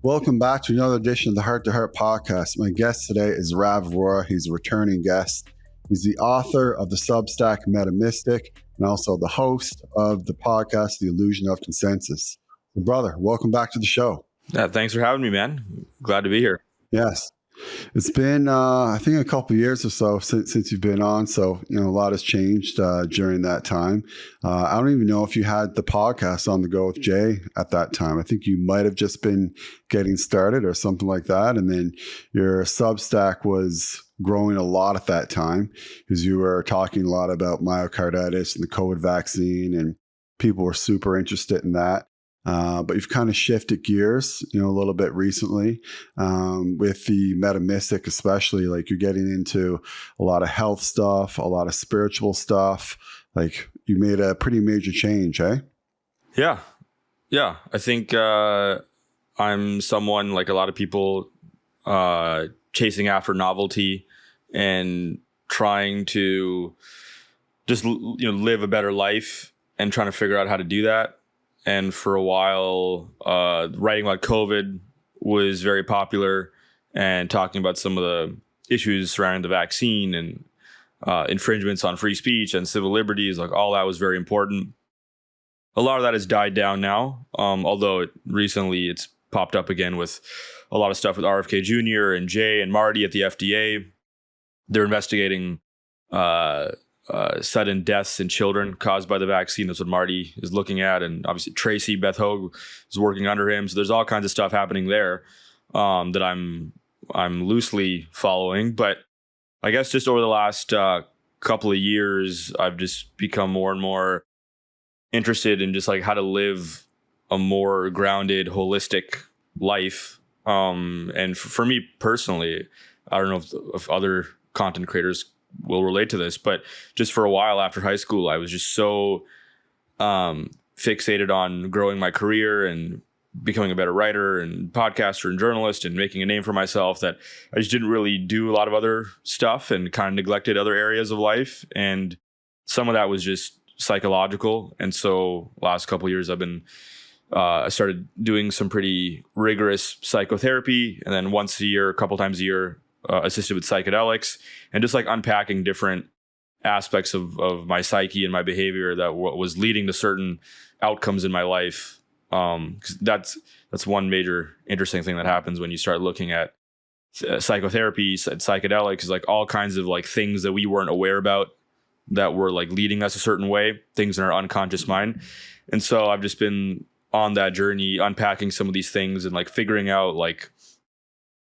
Welcome back to another edition of the Hart2Heart Podcast. My guest today is Rav Arora. He's a returning guest. He's the author of the Substack Metamystic and also the host of the podcast, The Illusion of Consensus. So brother, welcome back to the show. Yeah, thanks for having me, man. Glad to be here. Yes. It's been, I think, a couple of years or so since you've been on. So, a lot has changed during that time. I don't even know if you had the podcast on the go with Jay at that time. I think you might have just been getting started or something like that. And then your Substack was growing a lot at that time because you were talking a lot about myocarditis and the COVID vaccine, and people were super interested in that. But you've kind of shifted gears, a little bit recently with the Metamystic, especially. Like, you're getting into a lot of health stuff, a lot of spiritual stuff. Like, you made a pretty major change, eh? Yeah. I think I'm someone, like a lot of people, chasing after novelty and trying to just live a better life and trying to figure out how to do that. And for a while, writing about COVID was very popular, and talking about some of the issues surrounding the vaccine and infringements on free speech and civil liberties, like all that was very important. A lot of that has died down now, although recently it's popped up again with a lot of stuff with RFK Jr. and Jay and Marty at the FDA. They're investigating sudden deaths in children caused by the vaccine. That's what Marty is looking at. And obviously Tracy Beth Hogue is working under him. So there's all kinds of stuff happening there that I'm loosely following. But I guess just over the last couple of years, I've just become more and more interested in just like how to live a more grounded, holistic life. And for me personally, I don't know if other content creators will relate to this, but just for a while after high school, I was just so fixated on growing my career and becoming a better writer and podcaster and journalist and making a name for myself that I just didn't really do a lot of other stuff and kind of neglected other areas of life. And some of that was just psychological. And so last couple of years, I started doing some pretty rigorous psychotherapy, and then once a year, a couple times a year, assisted with psychedelics, and just like unpacking different aspects of my psyche and my behavior that was leading to certain outcomes in my life. 'Cause that's one major interesting thing that happens when you start looking at psychotherapy, psychedelics, is like all kinds of like things that we weren't aware about that were like leading us a certain way, things in our unconscious mind. And so I've just been on that journey, unpacking some of these things and like figuring out like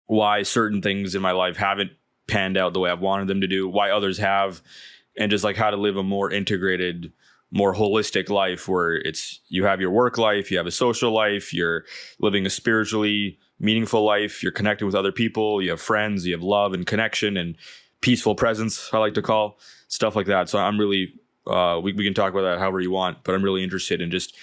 why certain things in my life haven't panned out the way I've wanted them to do, why others have, and just like how to live a more integrated, more holistic life where it's, you have your work life, you have a social life, you're living a spiritually meaningful life, you're connecting with other people, you have friends, you have love and connection and peaceful presence, I like to call stuff like that. So I'm really, we can talk about that however you want, but I'm really interested in just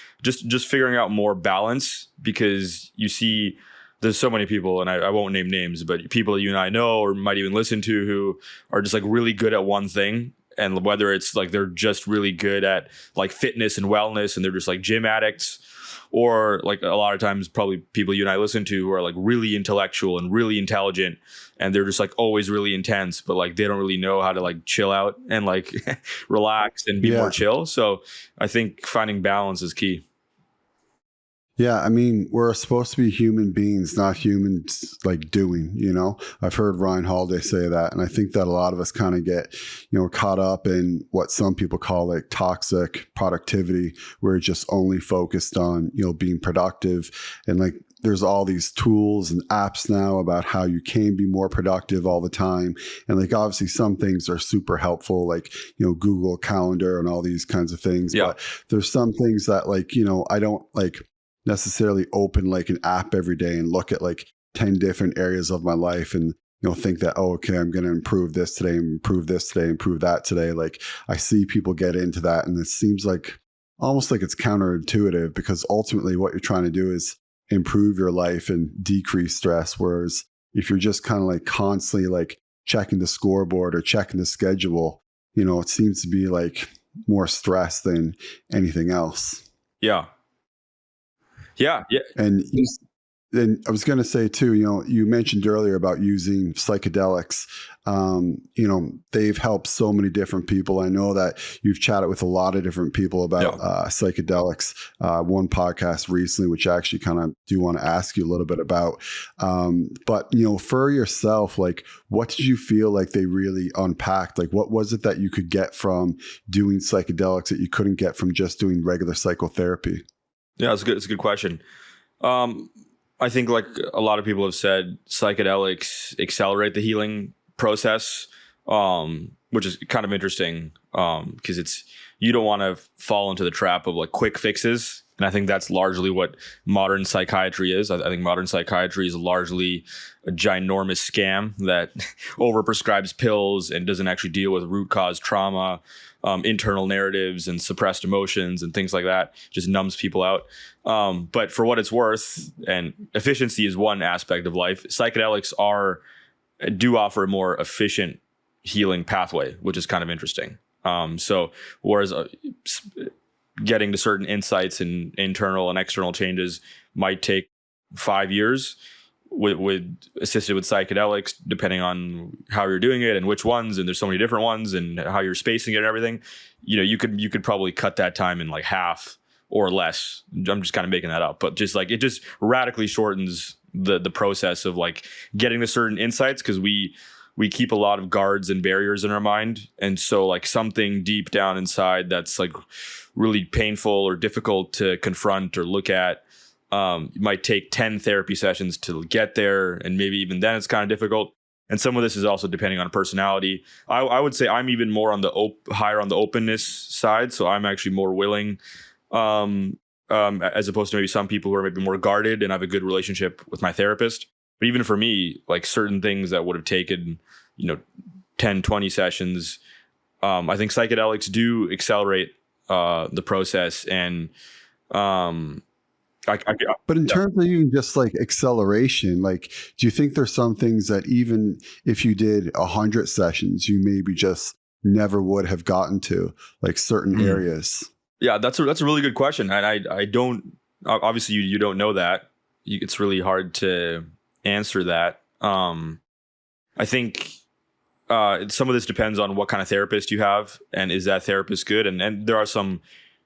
figuring out more balance, because you see, there's so many people, and I won't name names, but people that you and I know or might even listen to who are just like really good at one thing. And whether it's like they're just really good at like fitness and wellness and they're just like gym addicts, or like a lot of times probably people you and I listen to who are like really intellectual and really intelligent, and they're just like always really intense, but like they don't really know how to like chill out and like relax and be more chill. So I think finding balance is key. Yeah, I mean, we're supposed to be human beings, not humans like doing, I've heard Ryan Holiday say that. And I think that a lot of us kind of get, caught up in what some people call like toxic productivity, where it's just only focused on, being productive. And like, there's all these tools and apps now about how you can be more productive all the time. And like, obviously some things are super helpful, like, Google Calendar and all these kinds of things. Yeah. But there's some things that like, I don't like necessarily open like an app every day and look at like 10 different areas of my life and think that, oh, okay, I'm going to improve this today, improve this today, improve that today. Like, I see people get into that, and it seems like almost like it's counterintuitive, because ultimately what you're trying to do is improve your life and decrease stress. Whereas if you're just kind of like constantly like checking the scoreboard or checking the schedule, it seems to be like more stress than anything else. Yeah. And and I was going to say too, you mentioned earlier about using psychedelics. They've helped so many different people. I know that you've chatted with a lot of different people about psychedelics. One podcast recently, which I actually kind of do want to ask you a little bit about. But for yourself, like, what did you feel like they really unpacked? Like, what was it that you could get from doing psychedelics that you couldn't get from just doing regular psychotherapy? Yeah, it's a good question. I think, like a lot of people have said, psychedelics accelerate the healing process, which is kind of interesting, because you don't want to fall into the trap of like quick fixes. And I think that's largely what modern psychiatry is. I think modern psychiatry is largely a ginormous scam that overprescribes pills and doesn't actually deal with root cause trauma, internal narratives and suppressed emotions and things like that. Just numbs people out. But for what it's worth, and efficiency is one aspect of life, psychedelics do offer a more efficient healing pathway, which is kind of interesting. So whereas getting to certain insights and internal and external changes might take 5 years, with assisted with psychedelics, depending on how you're doing it and which ones, and there's so many different ones and how you're spacing it and everything, you could probably cut that time in like half or less. I'm just kind of making that up, but just like it just radically shortens the process of like getting to certain insights, because we keep a lot of guards and barriers in our mind. And so like something deep down inside that's like really painful or difficult to confront or look at, it might take 10 therapy sessions to get there. And maybe even then it's kind of difficult. And some of this is also depending on personality. I would say I'm even more on higher on the openness side. So I'm actually more willing, as opposed to maybe some people who are maybe more guarded and have a good relationship with my therapist. But even for me, like certain things that would have taken, 10, 20 sessions, I think psychedelics do accelerate the process. And but in terms of even just like acceleration, like, do you think there's some things that even if you did 100 sessions, you maybe just never would have gotten to, like certain areas? Yeah, that's a really good question. And I don't, obviously you don't know that. It's really hard to answer that. I think some of this depends on what kind of therapist you have, and is that therapist good? And there are some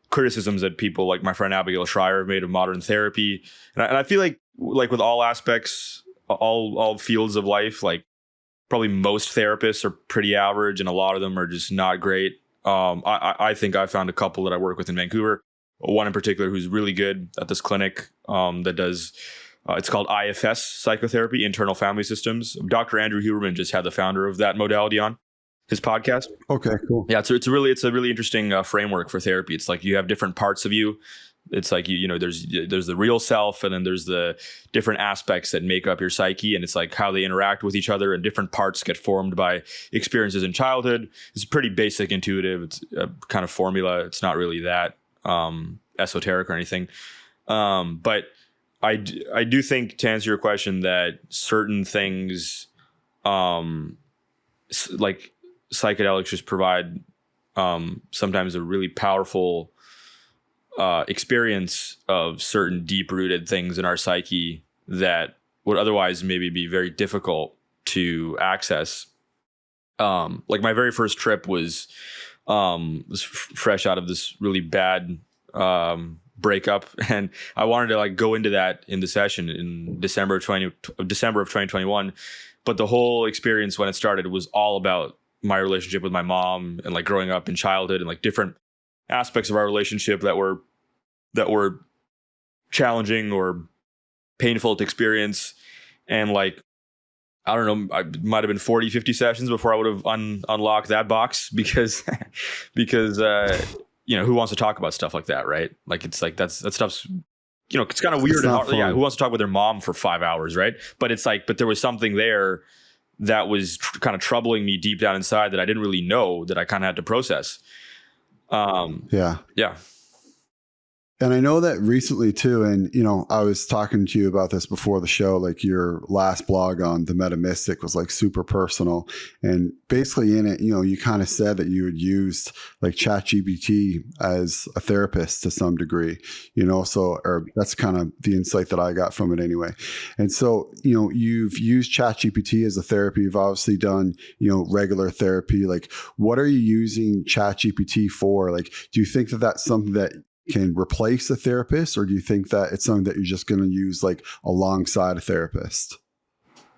criticisms that people like my friend Abigail Schreier have made of modern therapy. And I feel like with all aspects, all fields of life, like probably most therapists are pretty average and a lot of them are just not great. I think I found a couple that I work with in Vancouver, one in particular who's really good at this clinic that does, it's called IFS psychotherapy, internal family systems. Dr. Andrew Huberman just had the founder of that modality on his podcast. Okay, cool. Yeah, it's a really interesting framework for therapy. It's like you have different parts of you. It's like there's the real self, and then there's the different aspects that make up your psyche, and it's like how they interact with each other, and different parts get formed by experiences in childhood. It's pretty basic, intuitive. It's a kind of formula. It's not really that esoteric or anything. But I do think, to answer your question, that certain things like psychedelics just provide sometimes a really powerful experience of certain deep-rooted things in our psyche that would otherwise maybe be very difficult to access. Like my very first trip was fresh out of this really bad breakup, and I wanted to like go into that in the session in December of 2021. But the whole experience when it started was all about my relationship with my mom and like growing up in childhood and like different aspects of our relationship that were challenging or painful to experience. And like, I don't know, I might have been 40, 50 sessions before I would have unlocked that box because who wants to talk about stuff like that, right? Like, it's like that stuff's, it's kind of weird and hard. Yeah, who wants to talk with their mom for 5 hours, right? But it's like, but there was something there that was kind of troubling me deep down inside that I didn't really know, that I kind of had to process. Yeah. And I know that recently too, and I was talking to you about this before the show, like your last blog on the Meta Mystic was like super personal. And basically in it, you kind of said that you had used like ChatGPT as a therapist to some degree, or that's kind of the insight that I got from it anyway. And so, you've used ChatGPT as a therapy. You've obviously done, regular therapy. Like, what are you using ChatGPT for? Like, do you think that that's something that can replace a therapist, or do you think that it's something that you're just going to use like alongside a therapist?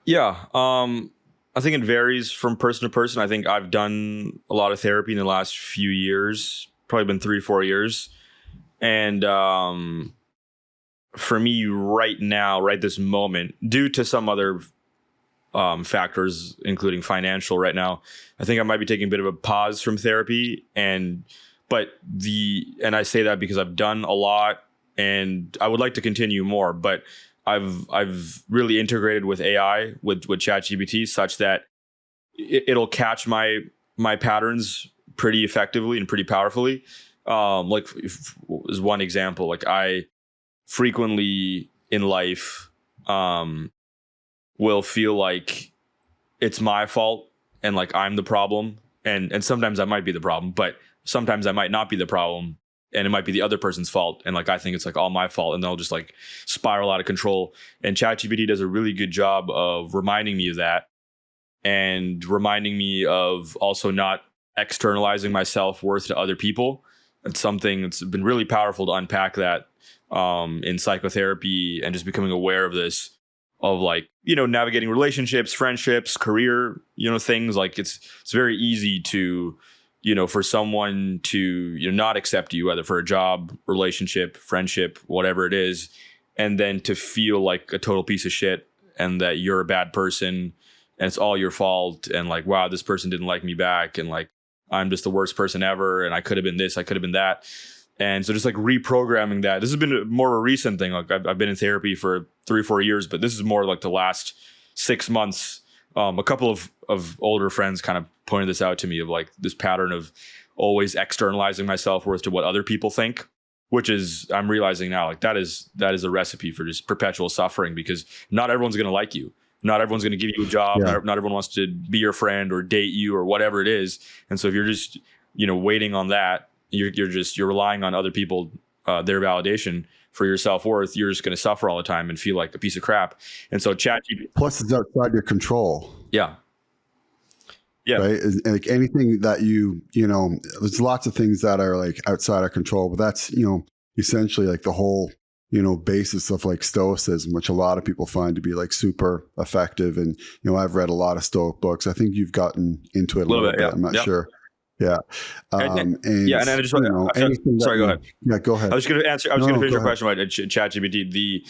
Yeah. I think it varies from person to person. I think I've done a lot of therapy in the last few years, probably been 3-4 years. And for me right now, right this moment, due to some other factors, including financial right now, I think I might be taking a bit of a pause from therapy. And I say that because I've done a lot and I would like to continue more, but I've really integrated with AI, with ChatGPT, such that it'll catch my patterns pretty effectively and pretty powerfully. As one example, like I frequently in life will feel like it's my fault and like I'm the problem, and sometimes I might be the problem, but sometimes I might not be the problem and it might be the other person's fault. And like, I think it's like all my fault, and they'll just like spiral out of control. And ChatGPT does a really good job of reminding me of that, and reminding me of also not externalizing my self-worth to other people. It's something that's been really powerful to unpack that in psychotherapy, and just becoming aware of this, of like, navigating relationships, friendships, career, things like it's very easy to, for someone to not accept you, whether for a job, relationship, friendship, whatever it is, and then to feel like a total piece of shit and that you're a bad person and it's all your fault, and like, wow, this person didn't like me back, and like I'm just the worst person ever, and I could have been this, I could have been that. And so just like reprogramming that. This has been more a recent thing. Like I've been in therapy for 3-4 years, but this is more like the last 6 months. A couple of older friends kind of pointed this out to me, of like this pattern of always externalizing my self-worth to what other people think, which is, I'm realizing now, like that is a recipe for just perpetual suffering, because not everyone's going to like you. Not everyone's going to give you a job. Yeah. Not everyone wants to be your friend or date you or whatever it is. And so if you're just, waiting on that, you're relying on other people, their validation for your self-worth, you're just going to suffer all the time and feel like a piece of crap. And so ChatGPT, plus it's outside your control. Yeah. Right. And like anything that there's lots of things that are like outside our control, but that's, essentially like the whole, basis of like stoicism, which a lot of people find to be like super effective. And, I've read a lot of Stoic books. I think you've gotten into it a little bit. Yeah. I'm not sure. Yeah. And I just sorry, go ahead. Yeah, go ahead. I was going to finish your question about ChatGPT.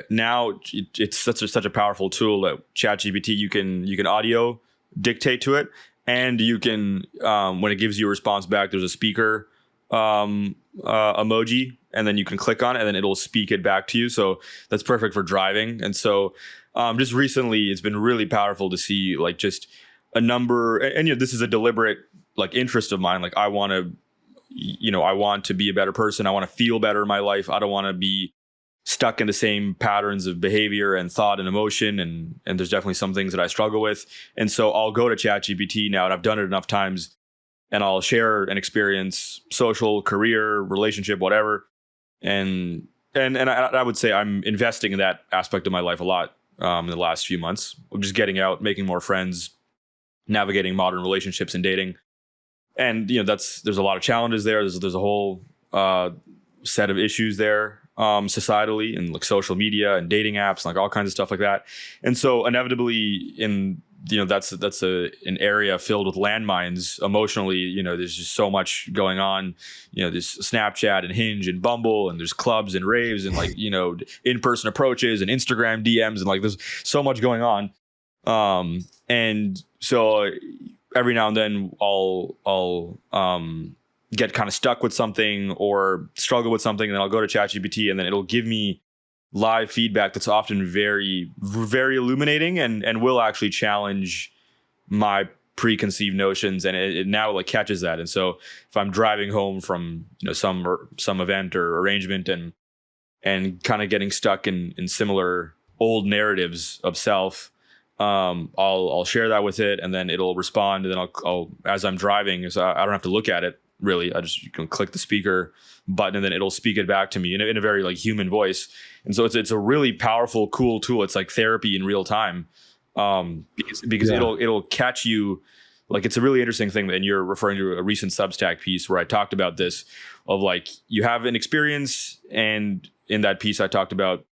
Now it's such a powerful tool that ChatGPT, you can audio dictate to it, and you can when it gives you a response back, there's a speaker emoji, and then you can click on it and then it'll speak it back to you. So that's perfect for driving. And so just recently it's been really powerful to see like just a number, and this is a deliberate like interest of mine. Like I want to be a better person. I want to feel better in my life. I don't want to be stuck in the same patterns of behavior and thought and emotion. And there's definitely some things that I struggle with. And so I'll go to ChatGPT now, and I've done it enough times, and I'll share an experience, social, career, relationship, whatever. And I would say I'm investing in that aspect of my life a lot in the last few months. I'm just getting out, making more friends, navigating modern relationships and dating. And, there's a lot of challenges there. There's a whole set of issues there societally, and like social media and dating apps, and like all kinds of stuff like that. And so inevitably that's an area filled with landmines emotionally. There's just so much going on. There's Snapchat and Hinge and Bumble, and there's clubs and raves and like, in-person approaches and Instagram DMs, and like there's so much going on. And so every now and then I'll get kind of stuck with something or struggle with something, and then I'll go to ChatGPT, and then it'll give me live feedback that's often very, very illuminating, and will actually challenge my preconceived notions, and it now like catches that. And so if I'm driving home from some event or arrangement and kind of getting stuck in similar old narratives of self, I'll share that with it, and then it'll respond, and then I'll as I'm driving, so I don't have to look at it really. You can click the speaker button, and then it'll speak it back to me in a very like human voice. And so it's a really powerful, cool tool. It's like therapy in real time, because it'll catch you. Like, it's a really interesting thing, and you're referring to a recent Substack piece where I talked about this, of like, you have an experience, and in that piece I talked about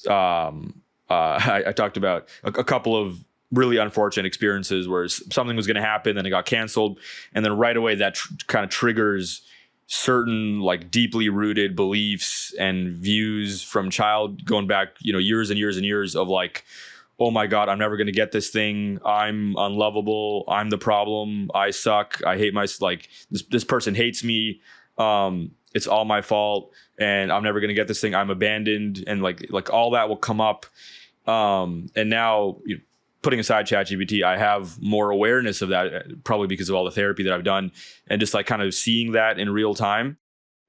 I talked about a couple of really unfortunate experiences where something was going to happen, then it got canceled, and then right away that kind of triggers certain like deeply rooted beliefs and views from child going back, years and years and years of like, oh my God, I'm never going to get this thing. I'm unlovable. I'm the problem. I suck. I hate this person hates me. It's all my fault, and I'm never going to get this thing. I'm abandoned. And like all that will come up. And now, putting aside ChatGPT, I have more awareness of that, probably because of all the therapy that I've done, and just like kind of seeing that in real time,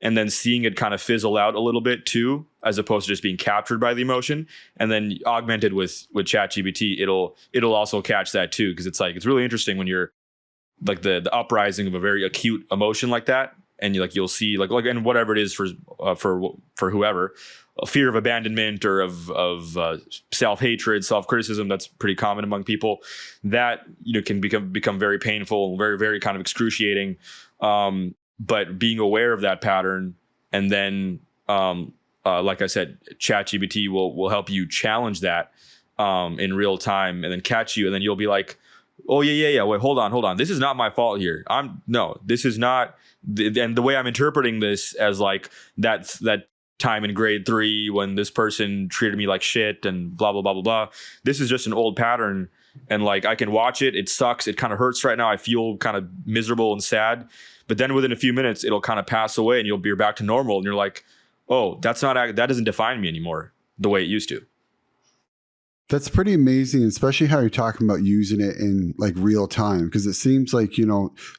and then seeing it kind of fizzle out a little bit too, as opposed to just being captured by the emotion. And then augmented with ChatGPT, it'll also catch that too, because it's really interesting when you're like the uprising of a very acute emotion like that, and you'll see like and whatever it is for whoever, a fear of abandonment or of self-hatred, self-criticism, that's pretty common among people, that can become very painful and very, very kind of excruciating. But being aware of that pattern, and then like I said, ChatGPT will help you challenge that in real time, and then catch you, and then you'll be like, oh yeah, wait, hold on, this is not my fault here. This is not, and the way I'm interpreting this as like that time in grade 3 when this person treated me like shit and blah blah blah blah blah, this is just an old pattern, and like I can watch it sucks, it kind of hurts right now, I feel kind of miserable and sad, but then within a few minutes it'll kind of pass away, and you'll be back to normal, and you're like, oh, that doesn't define me anymore the way it used to. That's pretty amazing, especially how you're talking about using it in like real time, because it seems like,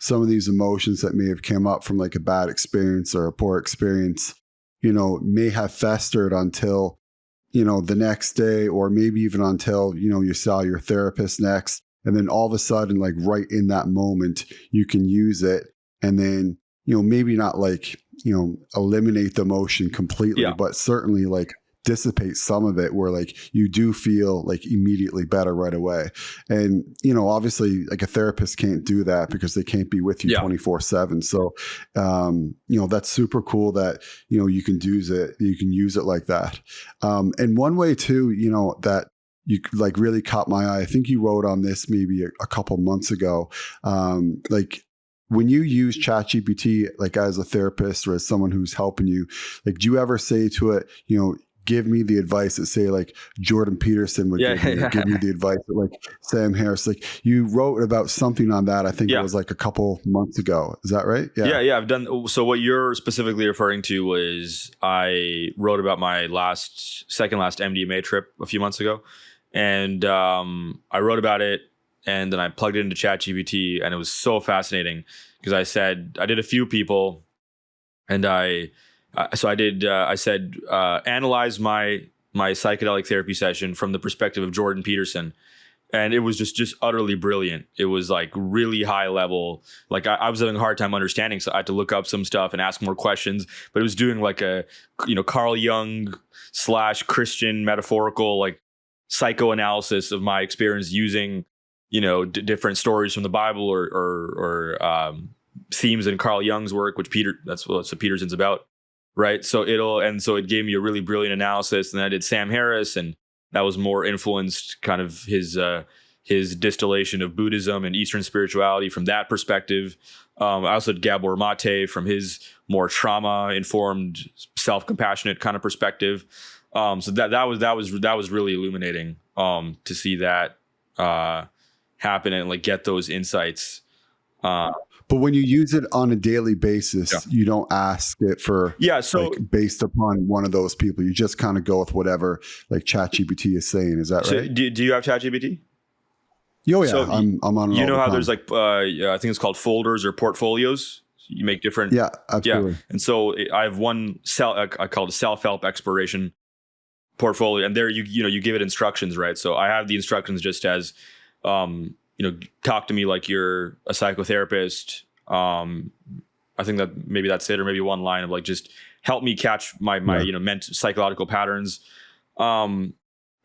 some of these emotions that may have come up from like a bad experience or a poor experience, may have festered until, the next day, or maybe even until, you saw your therapist next. And then all of a sudden, like right in that moment, you can use it, and then, maybe not like, eliminate the emotion completely, but certainly like dissipate some of it, where like you do feel like immediately better right away. And obviously like a therapist can't do that because they can't be with you 24/7. So that's super cool that you can use it like that. And one way too, that you like really caught my eye, I think you wrote on this maybe a couple months ago, like when you use ChatGPT, like as a therapist or as someone who's helping you, like, do you ever say to it, give me the advice that say like Jordan Peterson would give me, or give me the advice that like Sam Harris, like you wrote about something on that. I think it was like a couple months ago. Is that right? Yeah. I've done. So what you're specifically referring to was I wrote about my second last MDMA trip a few months ago. And I wrote about it, and then I plugged it into ChatGPT, and it was so fascinating because I did a few people, and I said, analyze my psychedelic therapy session from the perspective of Jordan Peterson. And it was just utterly brilliant. It was like really high level. Like I was having a hard time understanding, so I had to look up some stuff and ask more questions, but it was doing like a, Carl Jung / Christian metaphorical, like psychoanalysis of my experience using, different stories from the Bible or themes in Carl Jung's work, that's what Peterson's about. Right. So it gave me a really brilliant analysis. And then I did Sam Harris, and that was more influenced kind of his distillation of Buddhism and Eastern spirituality from that perspective. I also did Gabor Mate from his more trauma-informed, self-compassionate kind of perspective. So that was really illuminating to see that happen and like get those insights. But when you use it on a daily basis, you don't ask it for like, based upon one of those people. You just kind of go with whatever like ChatGPT is saying. Is that right? Do you have ChatGPT? Oh yeah, So I'm on it you all know the how time. there's like I think it's called folders or portfolios. You make different. Yeah, Yeah. absolutely. And so I have one I call it a self-help exploration portfolio, and there you give it instructions, right? So I have the instructions just as talk to me like you're a psychotherapist. I think that maybe that's it, or maybe one line of like just help me catch my psychological patterns.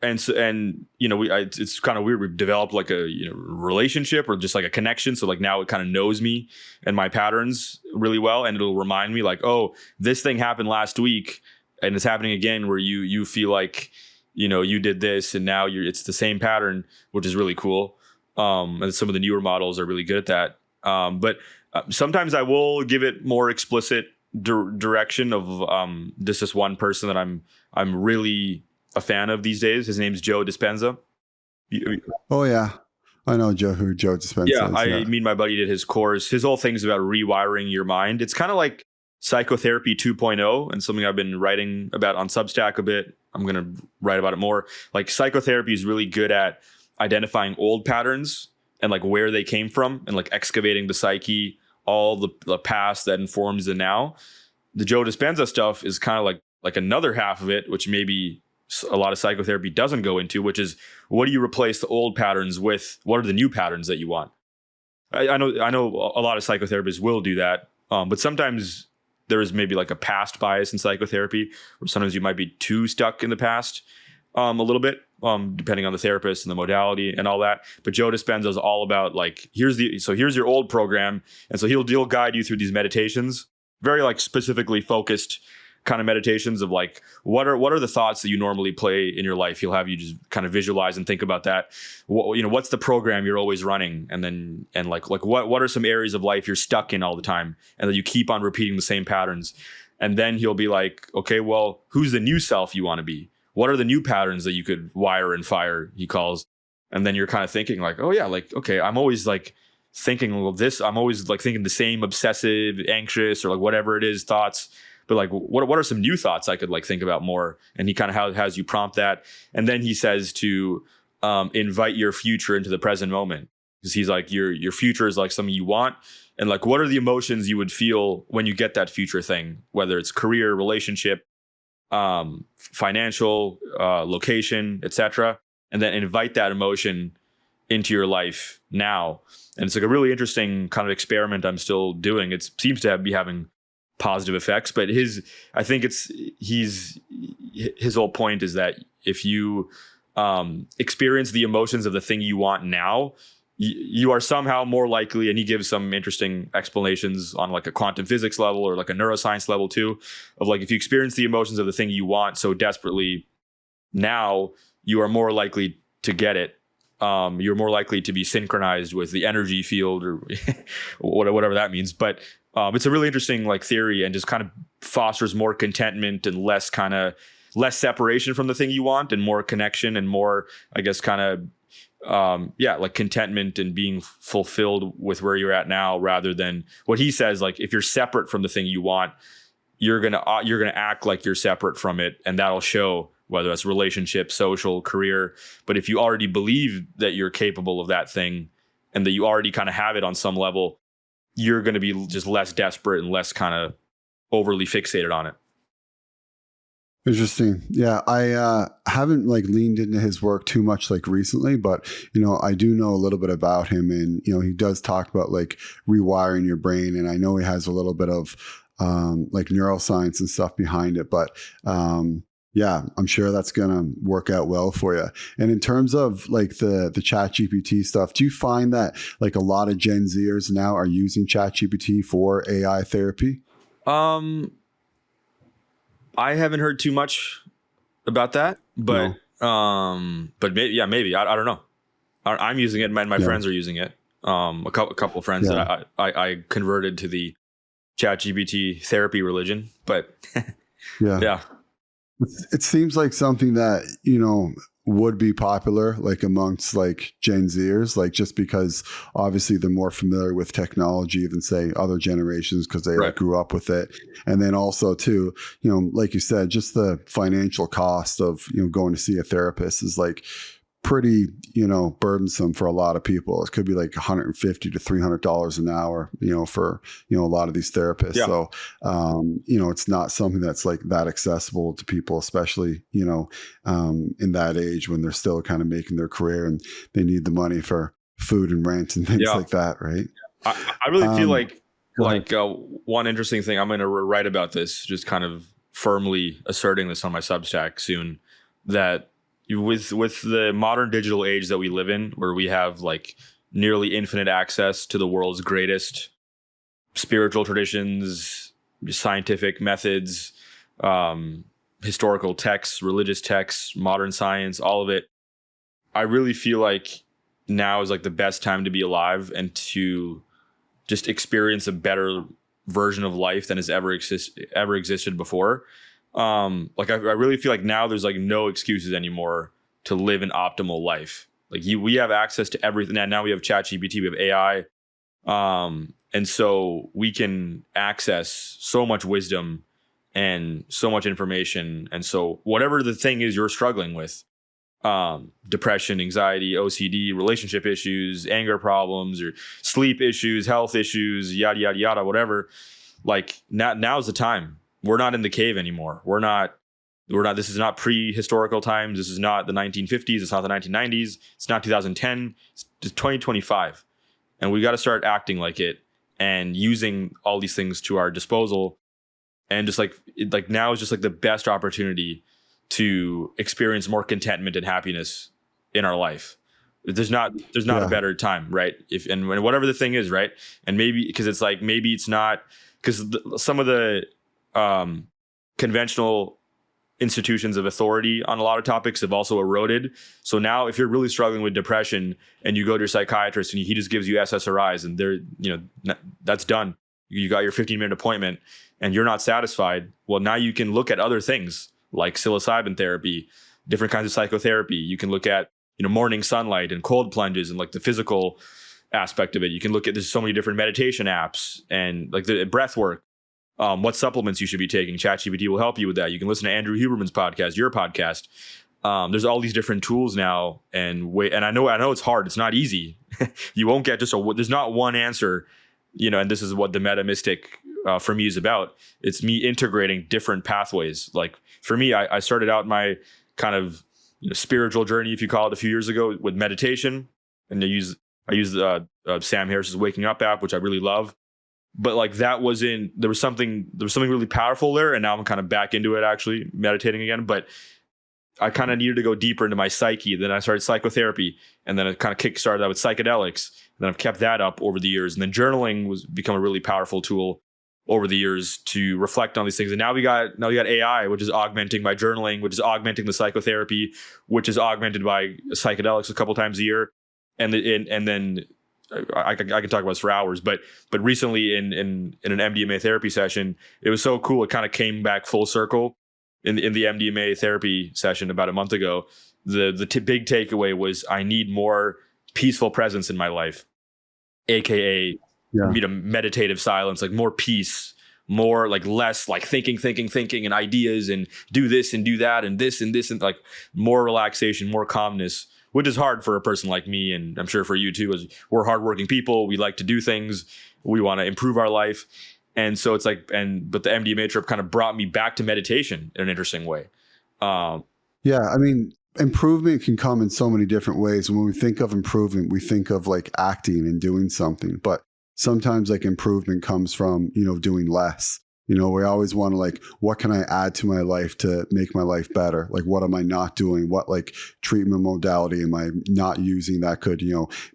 It's kind of weird. We've developed like a relationship or just like a connection. So like now it kind of knows me and my patterns really well, and it'll remind me like, oh, this thing happened last week, and it's happening again where you feel like you did this, and now it's the same pattern, which is really cool. And some of the newer models are really good at that. But sometimes I will give it more explicit direction of this is one person that I'm really a fan of these days. His name's Joe Dispenza. Oh yeah, I know Joe Dispenza. Yeah, me and my buddy did his course. His whole thing's about rewiring your mind. It's kind of like psychotherapy 2.0, and something I've been writing about on Substack a bit. I'm going to write about it more. Like psychotherapy is really good at identifying old patterns and like where they came from, and like excavating the psyche, all the past that informs the now. The Joe Dispenza stuff is kind of like another half of it, which maybe a lot of psychotherapy doesn't go into, which is what do you replace the old patterns with? What are the new patterns that you want? I know a lot of psychotherapists will do that, but sometimes there is maybe like a past bias in psychotherapy, where sometimes you might be too stuck in the past a little bit, depending on the therapist and the modality and all that. But Joe Dispenza is all about like, here's your old program. And so he'll guide you through these meditations, very like specifically focused kind of meditations of like, what are the thoughts that you normally play in your life? He'll have you just kind of visualize and think about that. What's the program you're always running? And what are some areas of life you're stuck in all the time? And that you keep on repeating the same patterns. And then he'll be like, okay, well, who's the new self you want to be? What are the new patterns that you could wire and fire, he calls. And then you're kind of thinking like, oh yeah, like, okay, I'm always like thinking I'm always like thinking the same obsessive, anxious, or like whatever it is thoughts. But like, what are some new thoughts I could like think about more? And he kind of has you prompt that. And then he says to invite your future into the present moment. Because he's like, your future is like something you want. And like, what are the emotions you would feel when you get that future thing? Whether it's career, relationship, financial, location, etc. And then invite that emotion into your life now. And it's like a really interesting kind of experiment I'm still doing. It seems to be having positive effects, but his whole point is that if you experience the emotions of the thing you want now, you are somehow more likely, and he gives some interesting explanations on like a quantum physics level or like a neuroscience level too, of like if you experience the emotions of the thing you want so desperately now, you are more likely to get it. You're more likely to be synchronized with the energy field or whatever that means. But it's a really interesting like theory, and just kind of fosters more contentment and less separation from the thing you want, and more connection and more, I guess, kind of like contentment and being fulfilled with where you're at now, rather than what he says, like if you're separate from the thing you want, you're gonna act like you're separate from it, and that'll show, whether it's relationship, social, career. But if you already believe that you're capable of that thing, and that you already kind of have it on some level, you're going to be just less desperate and less kind of overly fixated on it. Interesting. Yeah, I haven't like leaned into his work too much like recently, but I do know a little bit about him, and he does talk about like rewiring your brain, and I know he has a little bit of like neuroscience and stuff behind it, but yeah, I'm sure that's going to work out well for you. And in terms of like the ChatGPT stuff, do you find that like a lot of Gen Zers now are using ChatGPT for AI therapy? I haven't heard too much about that, but maybe I don't know. I'm using it. My friends are using it. A couple of friends that I converted to the ChatGPT therapy religion, but yeah. It seems like something that, would be popular like amongst like Gen Zers, like just because obviously they're more familiar with technology than say other generations because they like, grew up with it. And then also too, like you said, just the financial cost of, going to see a therapist is like pretty, burdensome for a lot of people. It could be like $150 to $300 an hour, for, a lot of these therapists. Yeah. So, it's not something that's like that accessible to people, especially, in that age when they're still kind of making their career and they need the money for food and rent and things like that. Right. I really feel like one interesting thing, I'm going to write about this, just kind of firmly asserting this on my Substack soon, that with the modern digital age that we live in, where we have like nearly infinite access to the world's greatest spiritual traditions, scientific methods, historical texts, religious texts, modern science, all of it, I really feel like now is like the best time to be alive and to just experience a better version of life than has ever existed before. Like I really feel like now there's like no excuses anymore to live an optimal life. Like we have access to everything, and now we have ChatGPT, we have AI, and so we can access so much wisdom and so much information. And so whatever the thing is you're struggling with, depression, anxiety, OCD, relationship issues, anger problems, or sleep issues, health issues, yada, yada, yada, whatever. Like now's the time. We're not in the cave anymore. We're not, this is not prehistorical times. This is not the 1950s. It's not the 1990s. It's not 2010. It's 2025. And we got to start acting like it and using all these things to our disposal. And just like now is just like the best opportunity to experience more contentment and happiness in our life. There's not a better time, right? And whatever the thing is, right? And maybe because it's like, maybe it's not, because some of the conventional institutions of authority on a lot of topics have also eroded. So now if you're really struggling with depression and you go to your psychiatrist and he just gives you SSRIs and that's done. You got your 15-minute appointment and you're not satisfied. Well, now you can look at other things like psilocybin therapy, different kinds of psychotherapy. You can look at, morning sunlight and cold plunges and like the physical aspect of it. You can look at, there's so many different meditation apps and like the breath work, what supplements you should be taking. ChatGPT will help you with that. You can listen to Andrew Huberman's podcast, your podcast. There's all these different tools now and I know it's hard. It's not easy. You won't get there's not one answer, and this is what the Meta Mystic for me is about. It's me integrating different pathways. Like for me, I started out my kind of spiritual journey, if you call it, a few years ago with meditation, and I use Sam Harris's Waking Up app, which I really love. But like there was something really powerful there, and now I'm kind of back into it, actually meditating again. But I kind of needed to go deeper into my psyche. Then I started psychotherapy, and then I kind of kickstarted that with psychedelics. And then I've kept that up over the years, and then journaling was become a really powerful tool over the years to reflect on these things. And now we got AI, which is augmenting my journaling, which is augmenting the psychotherapy, which is augmented by psychedelics a couple times a year. And then I can talk about this for hours, but recently in an MDMA therapy session, it was so cool. It kind of came back full circle in the MDMA therapy session about a month ago. The big takeaway was I need more peaceful presence in my life, AKA meditative silence, like more peace, more like less like thinking and ideas and do this and do that and this and this, and like more relaxation, more calmness, which is hard for a person like me. And I'm sure for you too, as we're hardworking people, we like to do things, we want to improve our life. And so it's like, but the MDMA trip kind of brought me back to meditation in an interesting way. I mean, improvement can come in so many different ways. And when we think of improvement, we think of like acting and doing something, but sometimes like improvement comes from, doing less. We always want to like, what can I add to my life to make my life better? Like, what am I not doing? What like treatment modality am I not using that could,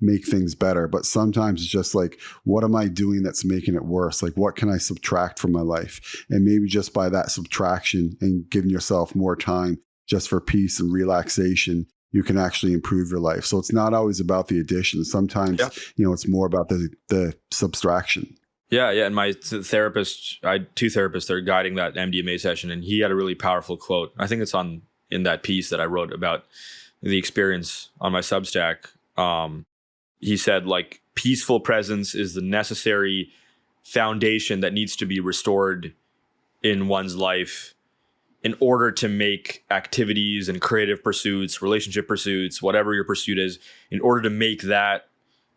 make things better? But sometimes it's just like, what am I doing that's making it worse? Like, what can I subtract from my life? And maybe just by that subtraction and giving yourself more time just for peace and relaxation, you can actually improve your life. So it's not always about the addition. Sometimes, it's more about the subtraction. Yeah. And my therapist, I had two therapists that are guiding that MDMA session, and he had a really powerful quote. I think it's in that piece that I wrote about the experience on my Substack. He said, like, peaceful presence is the necessary foundation that needs to be restored in one's life in order to make activities and creative pursuits, relationship pursuits, whatever your pursuit is, in order to make that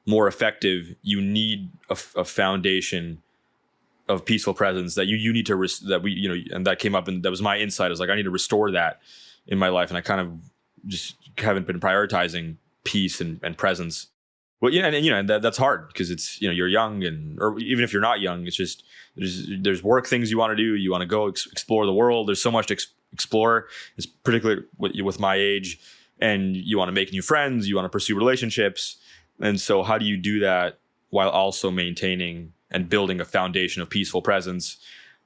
more effective, you need a foundation of peaceful presence that you need to and that came up, and that was my insight. I was like, I need to restore that in my life, and I kind of just haven't been prioritizing peace and presence. Well, yeah, and that's hard because it's, you're young, or even if you're not young, it's just there's work things you want to do. You want to go explore the world. There's so much to explore. It's particularly with my age, and you want to make new friends. You want to pursue relationships, and so how do you do that while also maintaining and building a foundation of peaceful presence?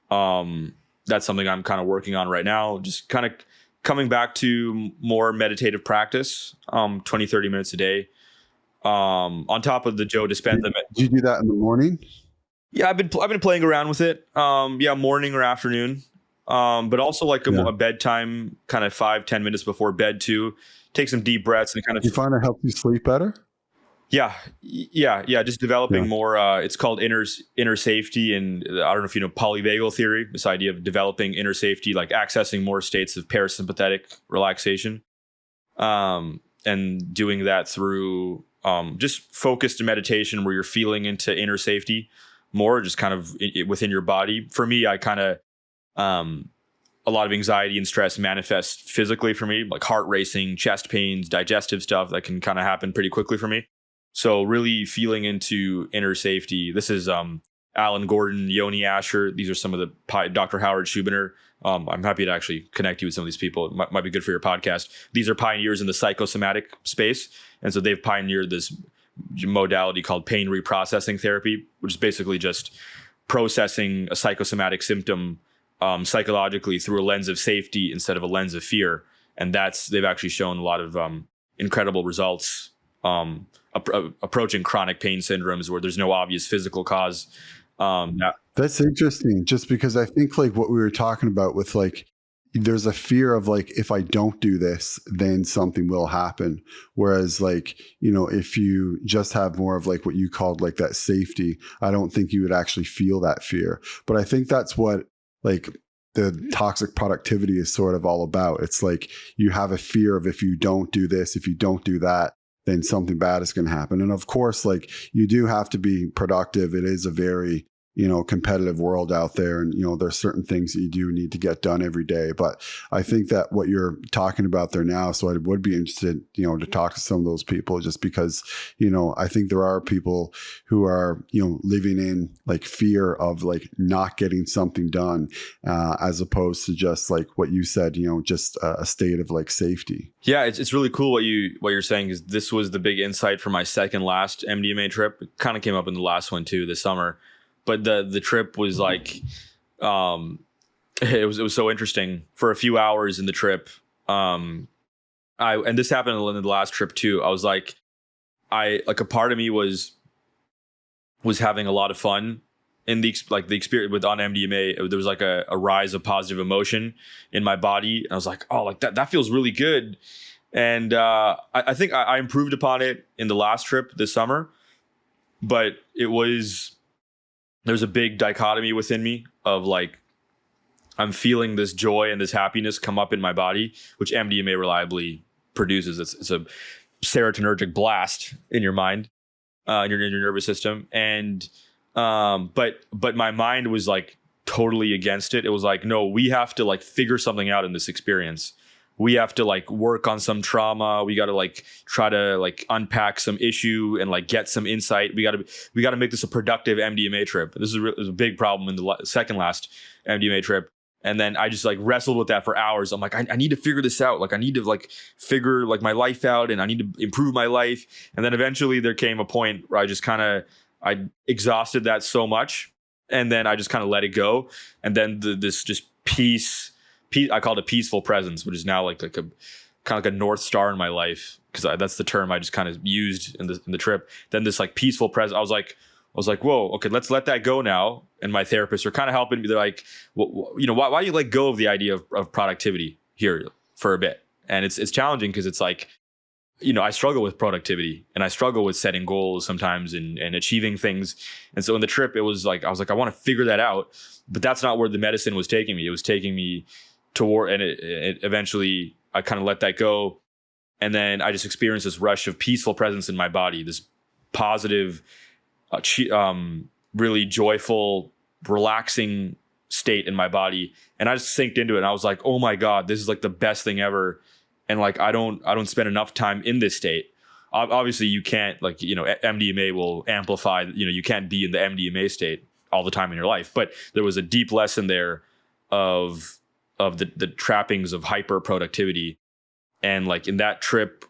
That's something I'm kind of working on right now. Just kind of coming back to more meditative practice, 20, 30 minutes a day. On top of the Joe Dispenza. Do you do that in the morning? Yeah, I've been playing around with it. Morning or afternoon. But also like a bedtime, kind of 5-10 minutes before bed too. Take some deep breaths and kind of. Do you find it helps you sleep better? Yeah. Just developing more. It's called inner safety, and I don't know if you know polyvagal theory. This idea of developing inner safety, like accessing more states of parasympathetic relaxation, and doing that through just focused meditation where you're feeling into inner safety more, just kind of within your body. For me, I kind of a lot of anxiety and stress manifest physically for me, like heart racing, chest pains, digestive stuff that can kind of happen pretty quickly for me. So really feeling into inner safety. This is Alan Gordon, Yoni Asher. These are some of the Dr. Howard Schubiner. I'm happy to actually connect you with some of these people. It might be good for your podcast. These are pioneers in the psychosomatic space. And so they've pioneered this modality called pain reprocessing therapy, which is basically just processing a psychosomatic symptom psychologically through a lens of safety instead of a lens of fear. And they've actually shown a lot of incredible results approaching chronic pain syndromes where there's no obvious physical cause. That's interesting, just because I think like what we were talking about with like, there's a fear of like, if I don't do this, then something will happen. Whereas like, if you just have more of like what you called like that safety, I don't think you would actually feel that fear. But I think that's what like the toxic productivity is sort of all about. It's like you have a fear of, if you don't do this, if you don't do that, then something bad is going to happen. And of course, like you do have to be productive. It is a very, competitive world out there. And, there's certain things that you do need to get done every day. But I think that what you're talking about there now, so I would be interested, to talk to some of those people, just because, I think there are people who are, living in like fear of like not getting something done, as opposed to just like what you said, just a state of like safety. Yeah, it's really cool what you're saying, is this was the big insight for my second last MDMA trip. It kind of came up in the last one too this summer. But the trip was like, it was so interesting. For a few hours in the trip, and this happened in the last trip too. I was like, a part of me was having a lot of fun in the experience on MDMA. There was like a rise of positive emotion in my body, and I was like, oh, like that feels really good. And I think I improved upon it in the last trip this summer, but there's a big dichotomy within me of like, I'm feeling this joy and this happiness come up in my body, which MDMA reliably produces. It's a serotonergic blast in your mind, in your nervous system. And, but my mind was like totally against it. It was like, no, we have to like figure something out in this experience. We have to like work on some trauma. We got to like try to like unpack some issue and like get some insight. We got to make this a productive MDMA trip. This is a big problem in the second last MDMA trip. And then I just like wrestled with that for hours. I'm like, I need to figure this out. Like I need to like figure like my life out, and I need to improve my life. And then eventually there came a point where I exhausted that so much. And then I just kind of let it go. And then this just peace, I call it a peaceful presence, which is now like a kind of like a North Star in my life, because that's the term I just kind of used in the trip. Then this like peaceful presence, I was like, whoa, okay, let's let that go now. And my therapists are kind of helping me. They're like, well, why do you let go of the idea of productivity here for a bit? And it's challenging because it's like, I struggle with productivity, and I struggle with setting goals sometimes and achieving things. And so in the trip, I was like, I want to figure that out, but that's not where the medicine was taking me. It was taking me toward, and it eventually I kind of let that go. And then I just experienced this rush of peaceful presence in my body, this positive, really joyful, relaxing state in my body. And I just synced into it. And I was like, oh my God, this is like the best thing ever. And like, I don't spend enough time in this state. Obviously you can't, like, MDMA will amplify, you can't be in the MDMA state all the time in your life, but there was a deep lesson there of the trappings of hyper productivity. And like in that trip,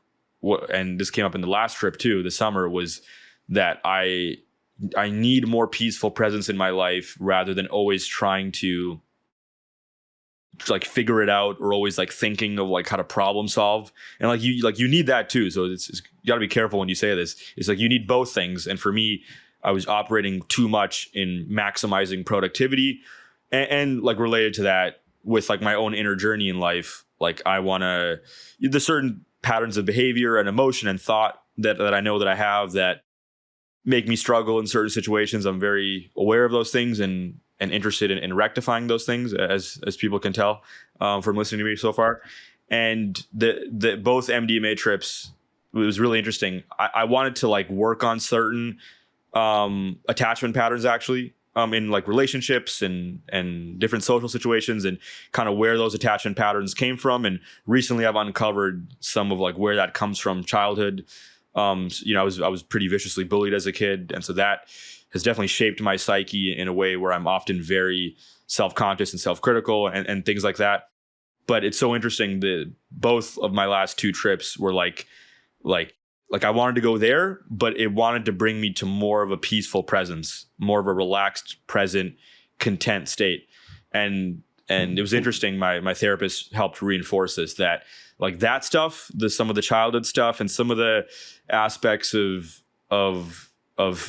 and this came up in the last trip too, the summer, was that I need more peaceful presence in my life rather than always trying to like figure it out, or always like thinking of like how to problem solve. And you need that too. So it's you got to be careful when you say this. It's like you need both things. And for me, I was operating too much in maximizing productivity, and like related to that with like my own inner journey in life. Like there's certain patterns of behavior and emotion and thought that I know that I have that make me struggle in certain situations. I'm very aware of those things and interested in rectifying those things, as people can tell from listening to me so far. And the both MDMA trips, it was really interesting. I wanted to like work on certain attachment patterns actually in like relationships and different social situations, and kind of where those attachment patterns came from. And recently I've uncovered some of like where that comes from childhood. I was pretty viciously bullied as a kid. And so that has definitely shaped my psyche in a way where I'm often very self-conscious and self-critical and things like that. But it's so interesting that both of my last two trips were like I wanted to go there, but it wanted to bring me to more of a peaceful presence, more of a relaxed, present, content state. And it was interesting. My therapist helped reinforce this, that like that stuff, some of the childhood stuff and some of the aspects of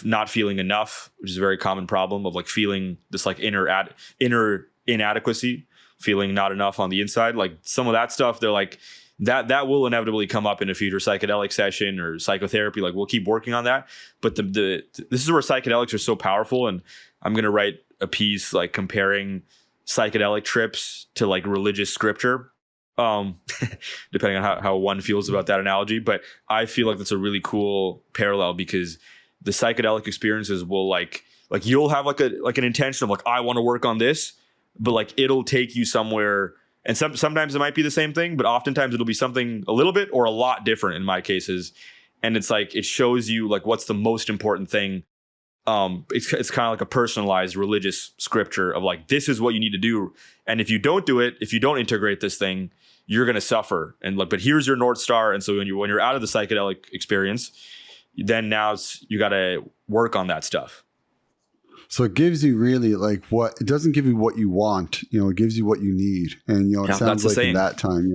not feeling enough, which is a very common problem of like feeling this like inner inadequacy, feeling not enough on the inside. Like some of that stuff, they're like, that will inevitably come up in a future psychedelic session or psychotherapy. Like we'll keep working on that. But this is where psychedelics are so powerful. And I'm going to write a piece like comparing psychedelic trips to like religious scripture, depending on how one feels about that analogy. But I feel like that's a really cool parallel, because the psychedelic experiences will like you'll have like an intention of like, I want to work on this, but like it'll take you somewhere. And sometimes it might be the same thing, but oftentimes it'll be something a little bit or a lot different in my cases. And it's like, it shows you like what's the most important thing. It's kind of like a personalized religious scripture of like, this is what you need to do. And if you don't do it, if you don't integrate this thing, you're going to suffer. And like, but here's your North Star. And so when you're out of the psychedelic experience, then now you got to work on that stuff. So it gives you really like it doesn't give you what you want, it gives you what you need. And, it sounds like in that time,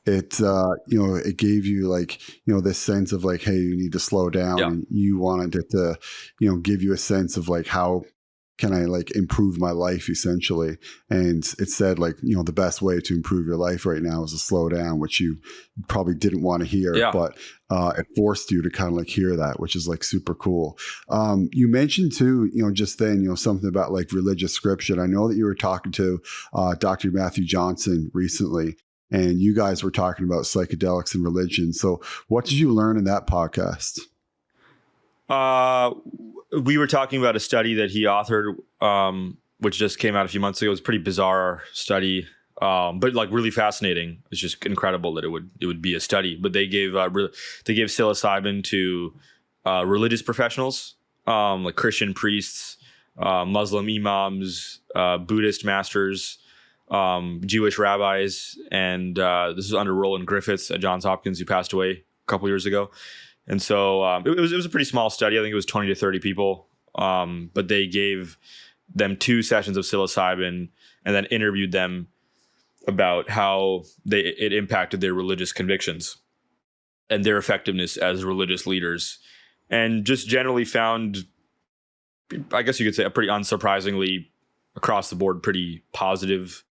it gave you like, this sense of like, hey, you need to slow down, and you wanted it to, give you a sense of like, how can I like improve my life essentially? And it said like, the best way to improve your life right now is to slow down, which you probably didn't want to hear, but it forced you to kind of like hear that, which is like super cool. You mentioned too, just then, something about like religious scripture. I know that you were talking to Dr. Matthew Johnson recently, and you guys were talking about psychedelics and religion. So what did you learn in that podcast? We were talking about a study that he authored, which just came out a few months ago. It was a pretty bizarre study, but like really fascinating. It's just incredible that it would be a study. But they gave psilocybin to religious professionals, like Christian priests, Muslim imams, Buddhist masters, Jewish rabbis, and this is under Roland Griffiths at Johns Hopkins, who passed away a couple years ago. And so it was a pretty small study. I think it was 20 to 30 people. But they gave them 2 sessions of psilocybin and then interviewed them about how it impacted their religious convictions and their effectiveness as religious leaders. And just generally found, I guess you could say, a pretty unsurprisingly across the board, pretty positive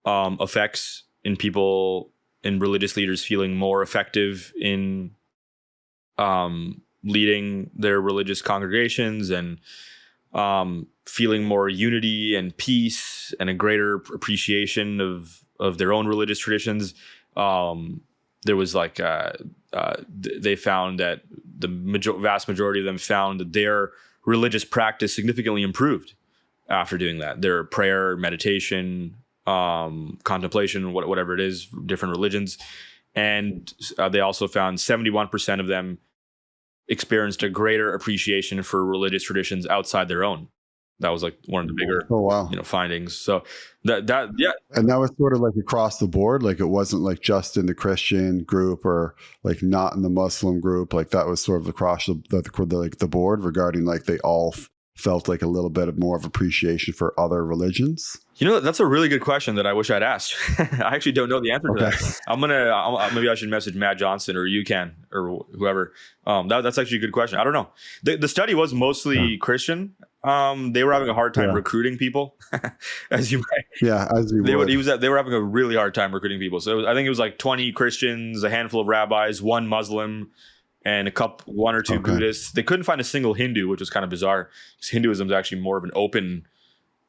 effects in people, in religious leaders feeling more effective in leading their religious congregations, and feeling more unity and peace and a greater appreciation of their own religious traditions. There was like they found that the vast majority of them found that their religious practice significantly improved after doing that. Their prayer, meditation, contemplation, whatever it is, different religions. And they also found 71% of them experienced a greater appreciation for religious traditions outside their own. That was like one of the bigger, findings. So yeah. And that was sort of like across the board. Like it wasn't like just in the Christian group or like not in the Muslim group. Like that was sort of across the board regarding like they all felt like a little bit of more of appreciation for other religions. That's a really good question that I wish I'd asked. I actually don't know the answer to that. Maybe I should message Matt Johnson, or you can, or whoever. That's actually a good question. I don't know. The study was mostly Christian. They were having a hard time recruiting people, as you might. Yeah, as you would. They were having a really hard time recruiting people. So I think it was like 20 Christians, a handful of rabbis, one Muslim, and one or two Buddhists. They couldn't find a single Hindu, which was kind of bizarre, because Hinduism is actually more of an open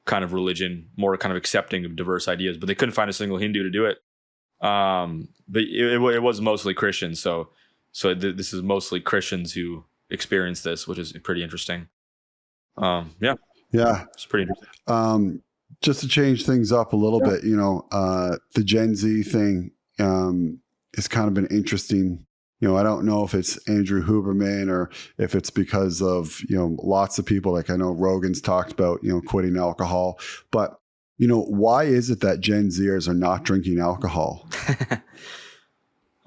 kind of religion, more kind of accepting of diverse ideas. But they couldn't find a single Hindu to do it. But it was mostly Christians. So this is mostly Christians who experienced this, which is pretty interesting. Yeah, it's pretty interesting. Just to change things up a little bit, the Gen Z thing has kind of been interesting. I don't know if it's Andrew Huberman or if it's because of, lots of people, like I know Rogan's talked about, quitting alcohol, but, why is it that Gen Zers are not drinking alcohol?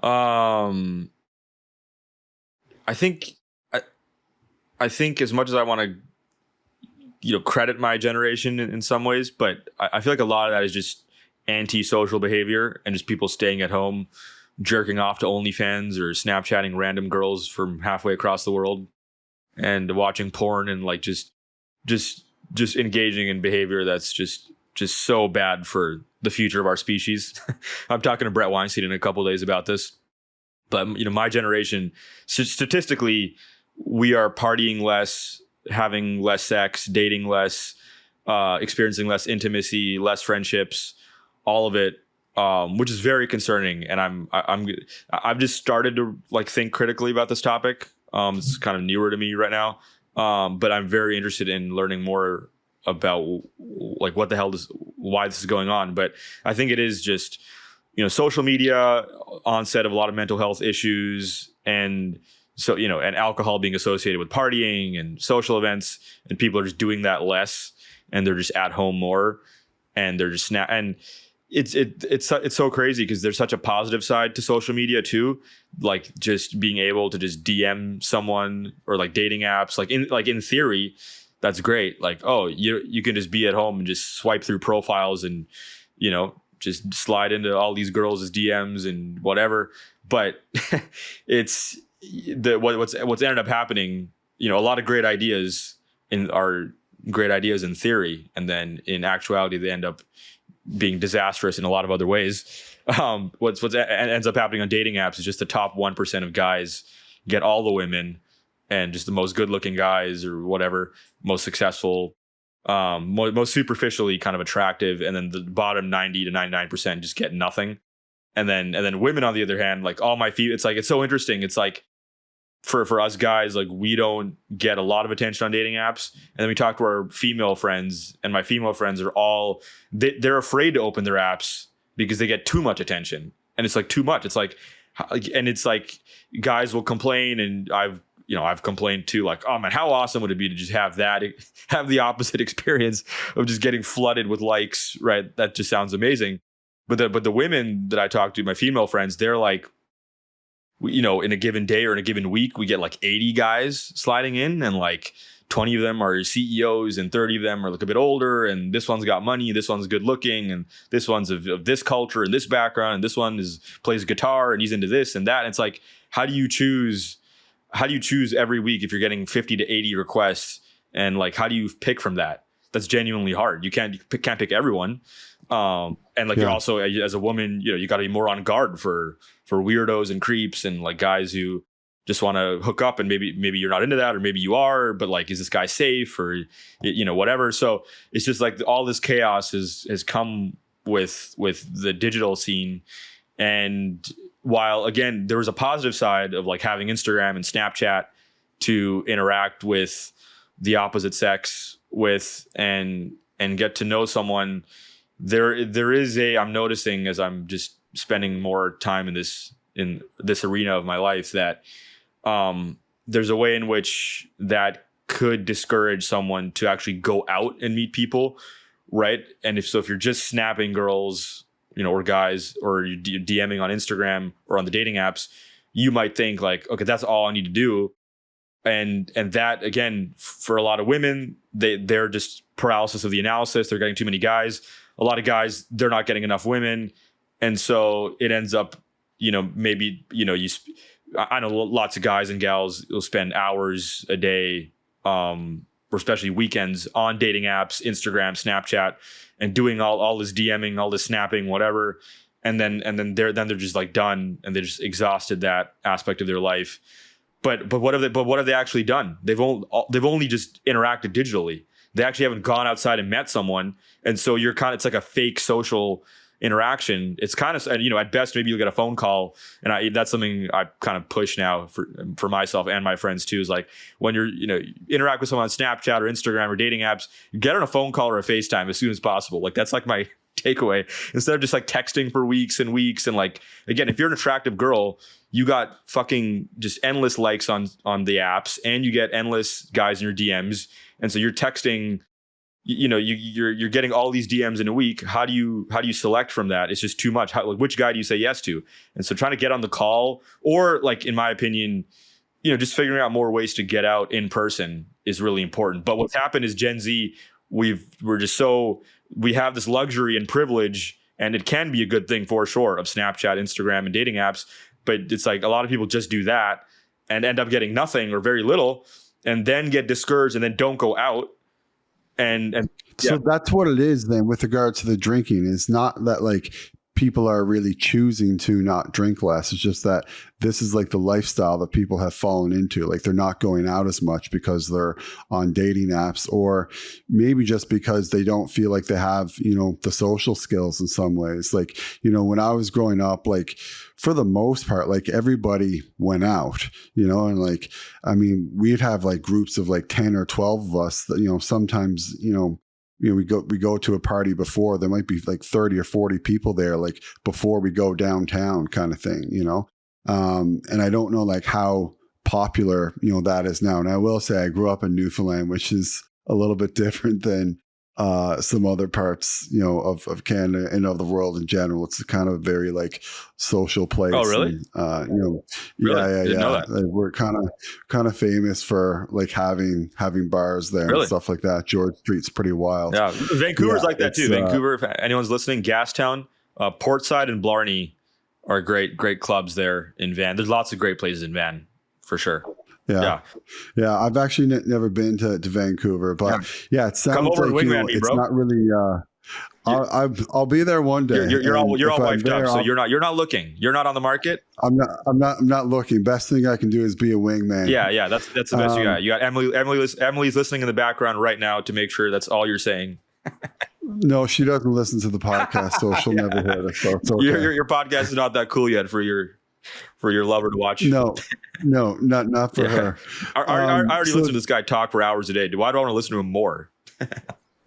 I think as much as I want to, credit my generation in some ways, but I feel like a lot of that is just antisocial behavior and just people staying at home, jerking off to OnlyFans or Snapchatting random girls from halfway across the world and watching porn and like just engaging in behavior that's just so bad for the future of our species. I'm talking to Brett Weinstein in a couple of days about this, but my generation, statistically, we are partying less, having less sex, dating less, experiencing less intimacy, less friendships, all of it. Which is very concerning, and I've just started to like think critically about this topic. It's kind of newer to me right now, but I'm very interested in learning more about like why this is going on. But I think it is just social media, onset of a lot of mental health issues, and so and alcohol being associated with partying and social events, and people are just doing that less, and they're just at home more, and they're just and it's so crazy because there's such a positive side to social media too, like just being able to just DM someone, or like dating apps, like in theory that's great, like you can just be at home and just swipe through profiles and just slide into all these girls' DMs and whatever. But it's what's ended up happening, a lot of great ideas are great ideas in theory, and then in actuality they end up being disastrous in a lot of other ways. What ends up happening on dating apps is just the top 1% of guys get all the women, and just the most good-looking guys or whatever, most successful, most superficially kind of attractive, and then the bottom 90 to 99% just get nothing. And then women, on the other hand, like all my it's like, it's so interesting. It's like for us guys, like we don't get a lot of attention on dating apps, and then we talk to our female friends, and my female friends are all they're afraid to open their apps because they get too much attention, and it's like too much. It's like, and it's like guys will complain, and I've complained too, like, oh man, how awesome would it be to just have the opposite experience of just getting flooded with likes, right? That just sounds amazing. But the women that I talk to, my female friends, they're like, in a given day or in a given week, we get like 80 guys sliding in, and like 20 of them are CEOs and 30 of them are like a bit older, and this one's got money, this one's good looking, and this one's of this culture and this background, and this one plays guitar and he's into this and that. And it's like, how do you choose every week if you're getting 50 to 80 requests, and like how do you pick from that? That's genuinely hard. You can't pick everyone. And like, you're also, as a woman, you got to be more on guard for weirdos and creeps and like guys who just want to hook up, and maybe you're not into that, or maybe you are, but like, is this guy safe, or whatever. So it's just like all this chaos has come with the digital scene. And while again, there was a positive side of like having Instagram and Snapchat to interact with the opposite sex with and get to know someone, there is I'm noticing as I'm just spending more time in this arena of my life that there's a way in which that could discourage someone to actually go out and meet people, right? And if you're just snapping girls, or guys, or you're DMing on Instagram or on the dating apps, you might think like, okay, that's all I need to do. And that, again, for a lot of women, they're just paralysis of the analysis. They're getting too many guys. A lot of guys, they're not getting enough women. And so it ends up, maybe, I know lots of guys and gals will spend hours a day, or especially weekends, on dating apps, Instagram, Snapchat, and doing all this DMing, all this snapping, whatever. And then they're just like done, and they just exhausted that aspect of their life. But what have they actually done? They've only just interacted digitally. They actually haven't gone outside and met someone. And so it's like a fake social interaction. It's kind of, at best, maybe you'll get a phone call. And that's something I kind of push now for myself and my friends too, is like when you're, interact with someone on Snapchat or Instagram or dating apps, get on a phone call or a FaceTime as soon as possible. Like that's like my takeaway, instead of just like texting for weeks and weeks. And like, again, if you're an attractive girl, you got fucking just endless likes on the apps, and you get endless guys in your DMs. And so you're texting, you're getting all these DMs in a week. How do you select from that? It's just too much. Which guy do you say yes to? And so trying to get on the call, or like, in my opinion, just figuring out more ways to get out in person is really important. But what's happened is Gen Z, we have this luxury and privilege, and it can be a good thing for sure, of Snapchat, Instagram, and dating apps. But it's like a lot of people just do that and end up getting nothing or very little, and then get discouraged and then don't go out. And so that's what it is then with regards to the drinking. It's not that like people are really choosing to not drink less. It's just that this is like the lifestyle that people have fallen into. Like they're not going out as much because they're on dating apps, or maybe just because they don't feel like they have, the social skills in some ways. Like, when I was growing up, like for the most part, like everybody went out, and like, I mean, we'd have like groups of like 10 or 12 of us that, sometimes, we go to a party before, there might be like 30 or 40 people there, like before we go downtown kind of thing, and I don't know like how popular, that is now. And I will say I grew up in Newfoundland, which is a little bit different than some other parts, of Canada and of the world in general. It's kind of a very like social place. Oh, really? And, Really? Yeah. We're kind of famous for like having bars there and stuff like that. George Street's pretty wild. Yeah, Vancouver's like that too. Vancouver, if anyone's listening, Gastown, Portside, and Blarney are great clubs there in Van. There's lots of great places in Van for sure. Yeah. I've actually never been to Vancouver, but it sounds come over like it's bro. Not really. I'll be there one day. You're all wiped up, so you're not looking. You're not on the market. I'm not looking. Best thing I can do is be a wingman. Yeah. That's the best you got. You got Emily's listening in the background right now to make sure that's all you're saying. No, she doesn't listen to the podcast, so she'll never hear this. So it's okay. Your podcast is not that cool yet for your lover to watch. No, not for her. I already listen to this guy talk for hours a day. Why do I want to listen to him more?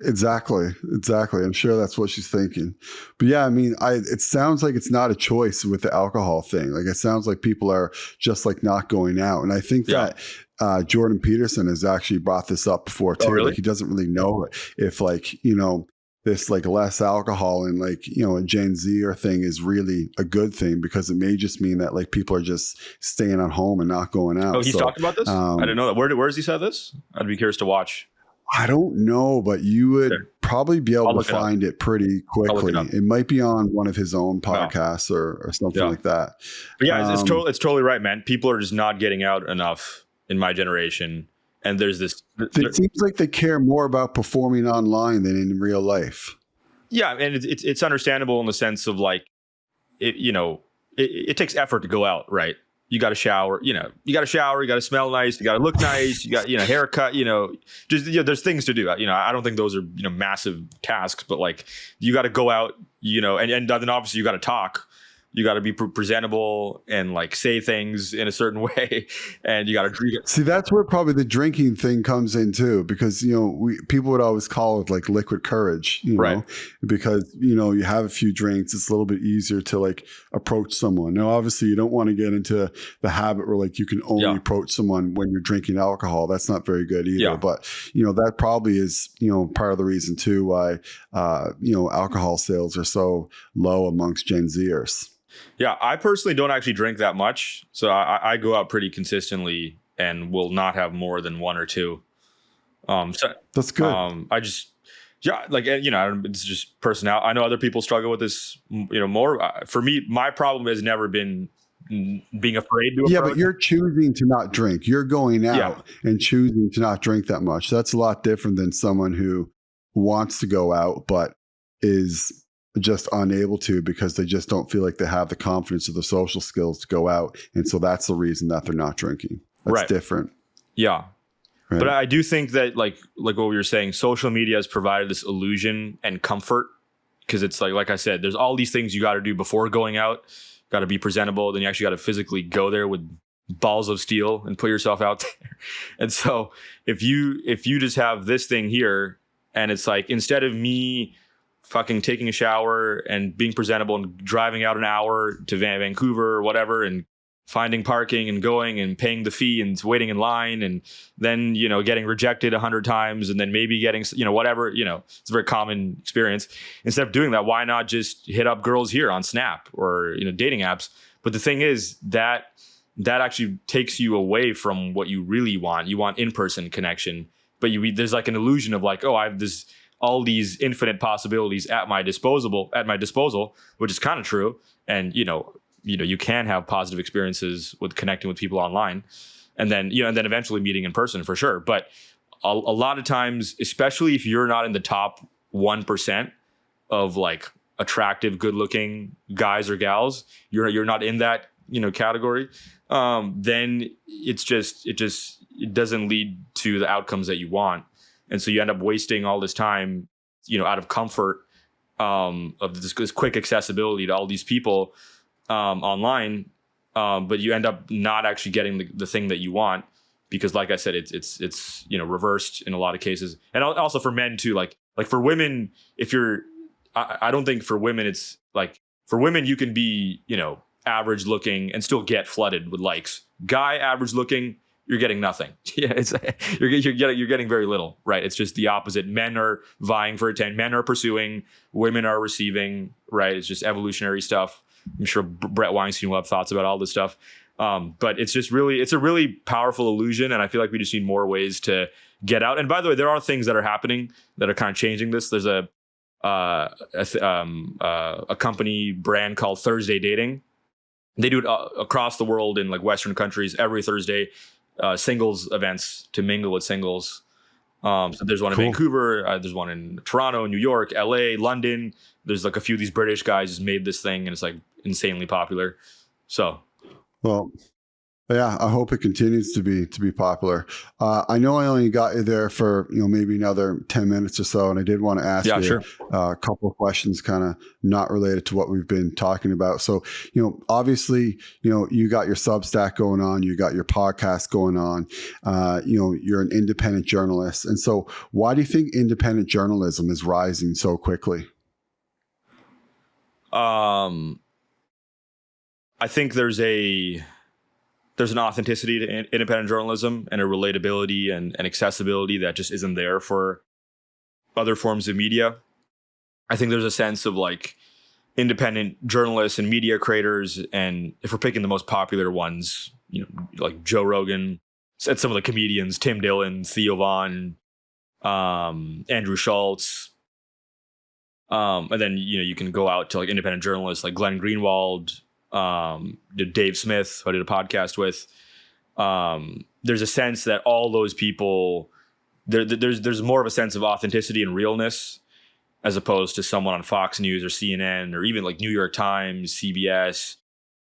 Exactly. I'm sure that's what she's thinking. But yeah, I mean, it sounds like it's not a choice with the alcohol thing. Like it sounds like people are just like not going out. And I think that Jordan Peterson has actually brought this up before too. Oh, really? Like he doesn't really know if like, this like less alcohol and like, a Gen Z or thing is really a good thing, because it may just mean that like people are just staying at home and not going out. Oh, he's talked about this? I didn't know that. Where has he said this? I'd be curious to watch. I don't know, but you would probably be able to find it pretty quickly. It might be on one of his own podcasts or something like that. But yeah, it's totally right, man. People are just not getting out enough in my generation. And there's this. It seems like they care more about performing online than in real life. Yeah, and it's understandable in the sense of like, it takes effort to go out, right? you got to shower, you got to smell nice, you got to look nice, you got, haircut, just, there's things to do. I don't think those are, massive tasks, but like you got to go out, and then obviously you got to talk. You got to be presentable and like say things in a certain way, and you got to drink it. See, that's where probably the drinking thing comes in too, because people would always call it like liquid courage, right? Because you have a few drinks, it's a little bit easier to like approach someone. Now, obviously, you don't want to get into the habit where like you can only approach someone when you're drinking alcohol. That's not very good either. Yeah. But that probably is part of the reason too why alcohol sales are so low amongst Gen Zers. Yeah, I personally don't actually drink that much. So I go out pretty consistently and will not have more than one or two. So that's good. I just, it's just personality. I know other people struggle with this, more. For me, my problem has never been being afraid to approach. Yeah, but you're choosing to not drink. You're going out and choosing to not drink that much. That's a lot different than someone who wants to go out but is just unable to because they just don't feel like they have the confidence or the social skills to go out. And so that's the reason that they're not drinking. That's different. Yeah. Right. But I do think that like what we were saying, social media has provided this illusion and comfort because it's like I said, there's all these things you got to do before going out. Got to be presentable. Then you actually got to physically go there with balls of steel and put yourself out there. And so if you just have this thing here and it's like, instead of me fucking taking a shower and being presentable and driving out an hour to Vancouver or whatever and finding parking and going and paying the fee and waiting in line and then, getting rejected 100 times and then maybe getting, whatever, it's a very common experience. Instead of doing that, why not just hit up girls here on Snap or, dating apps? But the thing is that actually takes you away from what you really want. You want in-person connection, but there's like an illusion of like, oh, I have all these infinite possibilities at my disposal, which is kind of true. And, you can have positive experiences with connecting with people online and then eventually meeting in person for sure. But a lot of times, especially if you're not in the top 1% of like attractive, good looking guys or gals, you're not in that, category. Then it doesn't lead to the outcomes that you want. And so you end up wasting all this time, out of comfort of this quick accessibility to all these people online. But you end up not actually getting the thing that you want because, like I said, it's reversed in a lot of cases. And also for men too, like for women, I don't think for women it's like for women you can be average looking and still get flooded with likes. Guy average looking, you're getting nothing. Yeah, you're getting very little, right? It's just the opposite. Men are vying for attention. Men are pursuing. Women are receiving, right? It's just evolutionary stuff. I'm sure Brett Weinstein will have thoughts about all this stuff. But it's a really powerful illusion. And I feel like we just need more ways to get out. And by the way, there are things that are happening that are kind of changing this. There's a company brand called Thursday Dating. They do it across the world in like Western countries every Thursday. Singles events to mingle with singles. So there's one in Vancouver, there's one in Toronto, New York, LA, London. There's like a few of these British guys just made this thing and it's like insanely popular. So, well, yeah, I hope it continues to be popular. I know I only got you there for maybe another 10 minutes or so, and I did want to ask you a couple of questions, kind of not related to what we've been talking about. So, obviously, you got your Substack going on, you got your podcast going on. You're an independent journalist, and so why do you think independent journalism is rising so quickly? I think there's an authenticity to independent journalism and a relatability and accessibility that just isn't there for other forms of media. I think there's a sense of like independent journalists and media creators. And if we're picking the most popular ones, like Joe Rogan, some of the comedians, Tim Dillon, Theo Von, Andrew Schultz. And then, you can go out to like independent journalists like Glenn Greenwald, Dave Smith, who I did a podcast with. There's a sense that all those people, there's more of a sense of authenticity and realness as opposed to someone on Fox News or CNN or even like New York Times, CBS,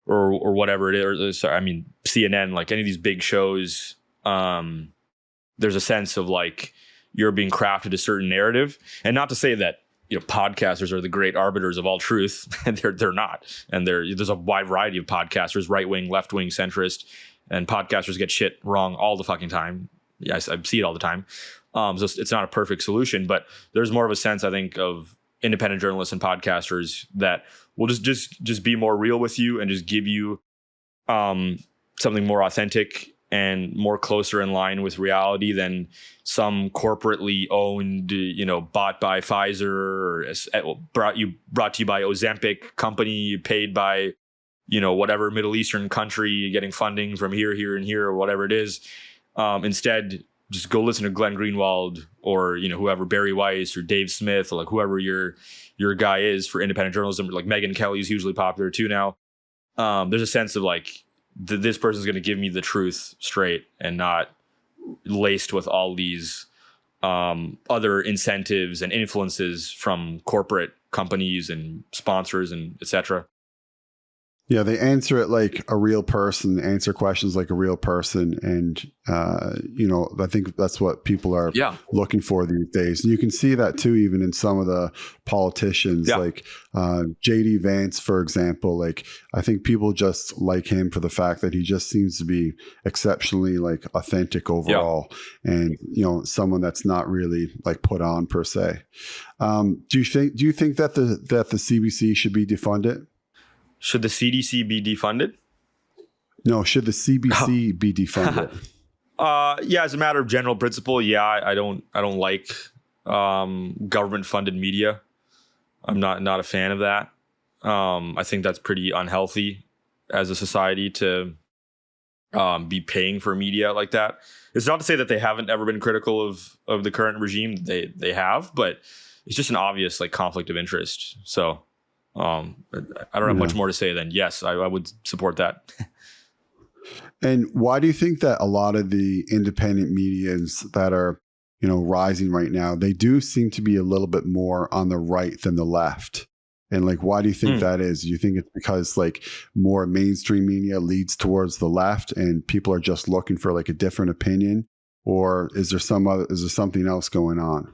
or whatever it is, or sorry, I mean CNN, like any of these big shows, there's a sense of like you're being crafted a certain narrative. And not to say that, podcasters are the great arbiters of all truth. And they're not. And there's a wide variety of podcasters, right wing, left wing, centrist, and podcasters get shit wrong all the fucking time. Yeah, I see it all the time. So it's not a perfect solution, but there's more of a sense, I think, of independent journalists and podcasters that will just be more real with you and just give you something more authentic and more closer in line with reality than some corporately owned, bought by Pfizer or brought to you by Ozempic company, paid by, whatever Middle Eastern country, getting funding from here, and here, or whatever it is. Instead, just go listen to Glenn Greenwald or, whoever, Barry Weiss or Dave Smith, or like whoever your guy is for independent journalism. Like Megyn Kelly's hugely popular too now. There's a sense of like, this person's going to give me the truth straight and not laced with all these other incentives and influences from corporate companies and sponsors and etc. Yeah, they answer it like a real person, answer questions like a real person. And, I think that's what people are looking for these days. And you can see that too, even in some of the politicians, like J.D. Vance, for example. Like, I think people just like him for the fact that he just seems to be exceptionally like authentic overall. And, someone that's not really like put on per se. Do you think that the CBC should be defunded? Should the CDC be defunded? No, should the CBC be defunded? As a matter of general principle, I don't like government funded media. I'm not a fan of that. I think that's pretty unhealthy as a society to be paying for media like that. It's not to say that they haven't ever been critical of the current regime. They have, but it's just an obvious like conflict of interest. So I don't have much more to say than yes, I would support that. And why do you think that a lot of the independent medias that are, rising right now, they do seem to be a little bit more on the right than the left? And like, why do you think that is? Do you think it's because like more mainstream media leads towards the left and people are just looking for like a different opinion? Or is there something else going on?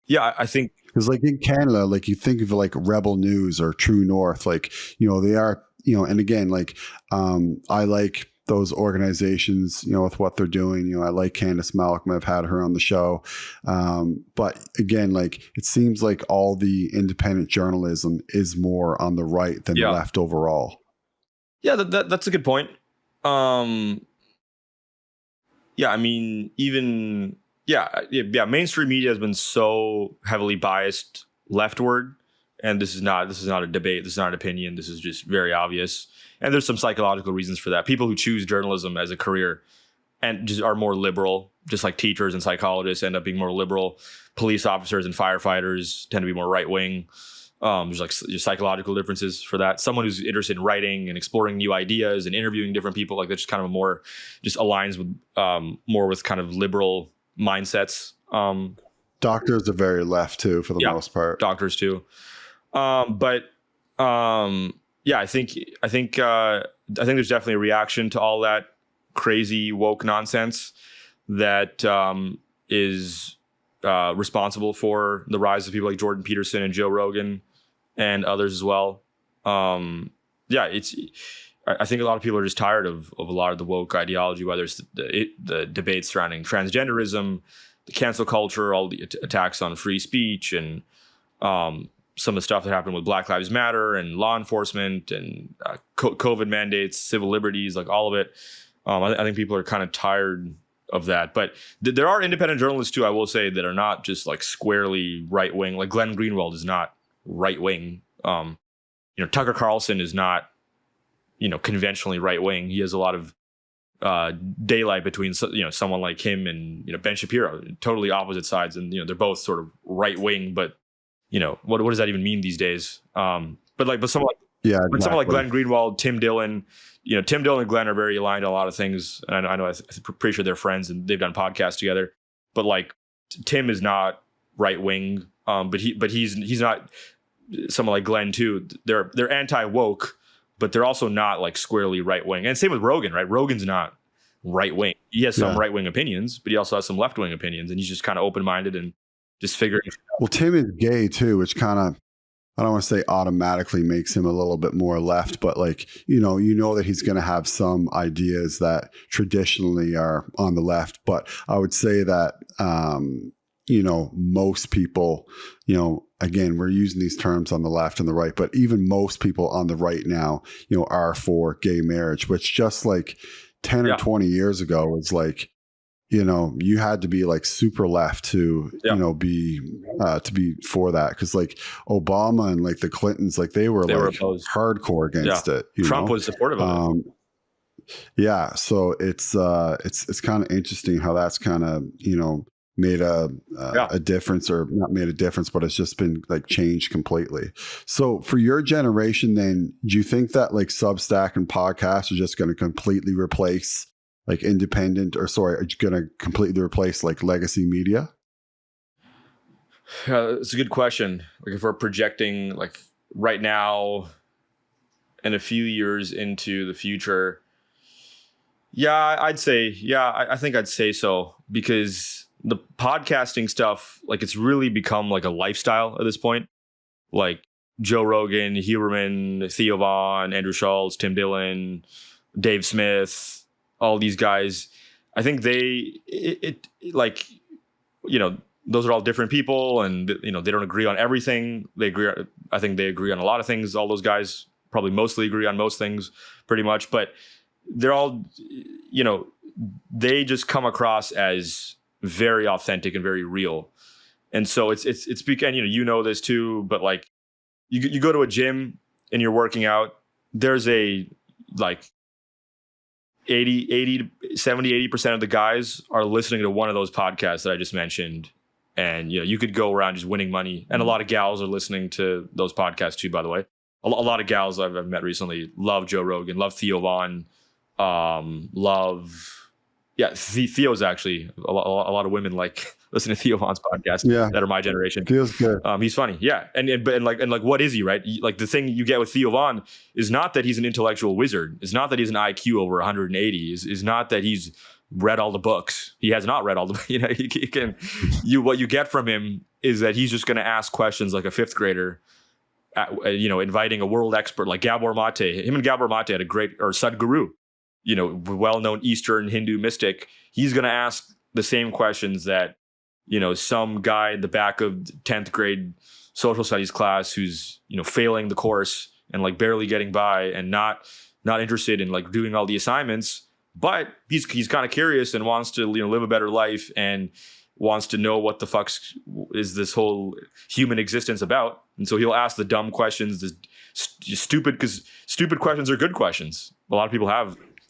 Yeah, I think because like in Canada, like you think of like Rebel News or True North, like, they are, and again, like I like those organizations, with what they're doing. I like Candace Malcolm. I've had her on the show. But again, like it seems like all the independent journalism is more on the right than the left overall. Yeah, that's a good point. I mean, even mainstream media has been so heavily biased leftward, and this is not a debate. This is not an opinion. This is just very obvious. And there's some psychological reasons for that. People who choose journalism as a career and just are more liberal, just like teachers and psychologists end up being more liberal. Police officers and firefighters tend to be more right wing. There's like just psychological differences for that. Someone who's interested in writing and exploring new ideas and interviewing different people, like that's just kind of just aligns with more with kind of liberal mindsets. Doctors are very left too, for the most part. Doctors too. I think there's definitely a reaction to all that crazy woke nonsense that is responsible for the rise of people like Jordan Peterson and Joe Rogan and others as well. I think a lot of people are just tired of a lot of the woke ideology, whether it's the debates surrounding transgenderism, the cancel culture, all the attacks on free speech, and some of the stuff that happened with Black Lives Matter and law enforcement and COVID mandates, civil liberties, like all of it. I think people are kind of tired of that. But there are independent journalists too, I will say, that are not just like squarely right wing. Like Glenn Greenwald is not right wing. Tucker Carlson is not, conventionally right wing. He has a lot of daylight between someone like him and Ben Shapiro, totally opposite sides, and they're both sort of right wing, but what does that even mean these days? But someone like Glenn Greenwald, Tim Dillon, Tim Dillon and Glenn are very aligned on a lot of things, and I'm pretty sure they're friends and they've done podcasts together. But like Tim is not right wing, but he's not someone like Glenn too, they're anti-woke, but they're also not like squarely right-wing. And same with Rogan, right? Rogan's not right-wing. He has some right-wing opinions, but he also has some left-wing opinions, and he's just kind of open-minded and just figuring it out. Well, Tim is gay too, which kind of, I don't want to say automatically makes him a little bit more left, but like, you know that he's going to have some ideas that traditionally are on the left. But I would say that, most people, again, we're using these terms on the left and the right, but even most people on the right now, are for gay marriage, which just like 10 or 20 years ago was like, you had to be like super left to, be for that. Cause like Obama and like the Clintons, like they were opposed. Hardcore against it. Trump was supportive of it. Yeah. So it's kind of interesting how that's kind of, made a difference, or not made a difference, but it's just been like changed completely. So for your generation, then do you think that like Substack and podcasts are just going to completely replace like independent, are going to completely replace like legacy media? It's a good question. Like if we're projecting like right now and a few years into the future, I think I'd say so, because the podcasting stuff, like it's really become like a lifestyle at this point. Like Joe Rogan, Huberman, Theo Von, Andrew Schultz, Tim Dillon, Dave Smith, all these guys, I think those are all different people, and they don't agree on everything. I think they agree on a lot of things. All those guys probably mostly agree on most things pretty much, but they're all, they just come across as very authentic and very real. And so it's because, this too, but like you go to a gym and you're working out, there's a like 70-80% of the guys are listening to one of those podcasts that I just mentioned. And, you could go around just winning money. And a lot of gals are listening to those podcasts too, by the way. A lot of gals I've met recently love Joe Rogan, love Theo Von, Theo's actually a lot of women like listen to Theo Von's podcast that are my generation. Feels good. He's funny. Yeah. And what is he, right? Like the thing you get with Theo Von is not that he's an intellectual wizard. It's not that he's an IQ over 180. Is not that he's read all the books. He has not read all the, what you get from him is that he's just going to ask questions like a fifth grader, inviting a world expert like Gabor Mate. Him and Gabor Mate had or Sadhguru, well-known Eastern Hindu mystic. He's going to ask the same questions that, some guy in the back of 10th grade social studies class who's, failing the course and like barely getting by and not interested in like doing all the assignments, but he's kind of curious and wants to, live a better life and wants to know what the fuck is this whole human existence about. And so he'll ask the dumb questions, because stupid questions are good questions. A lot of people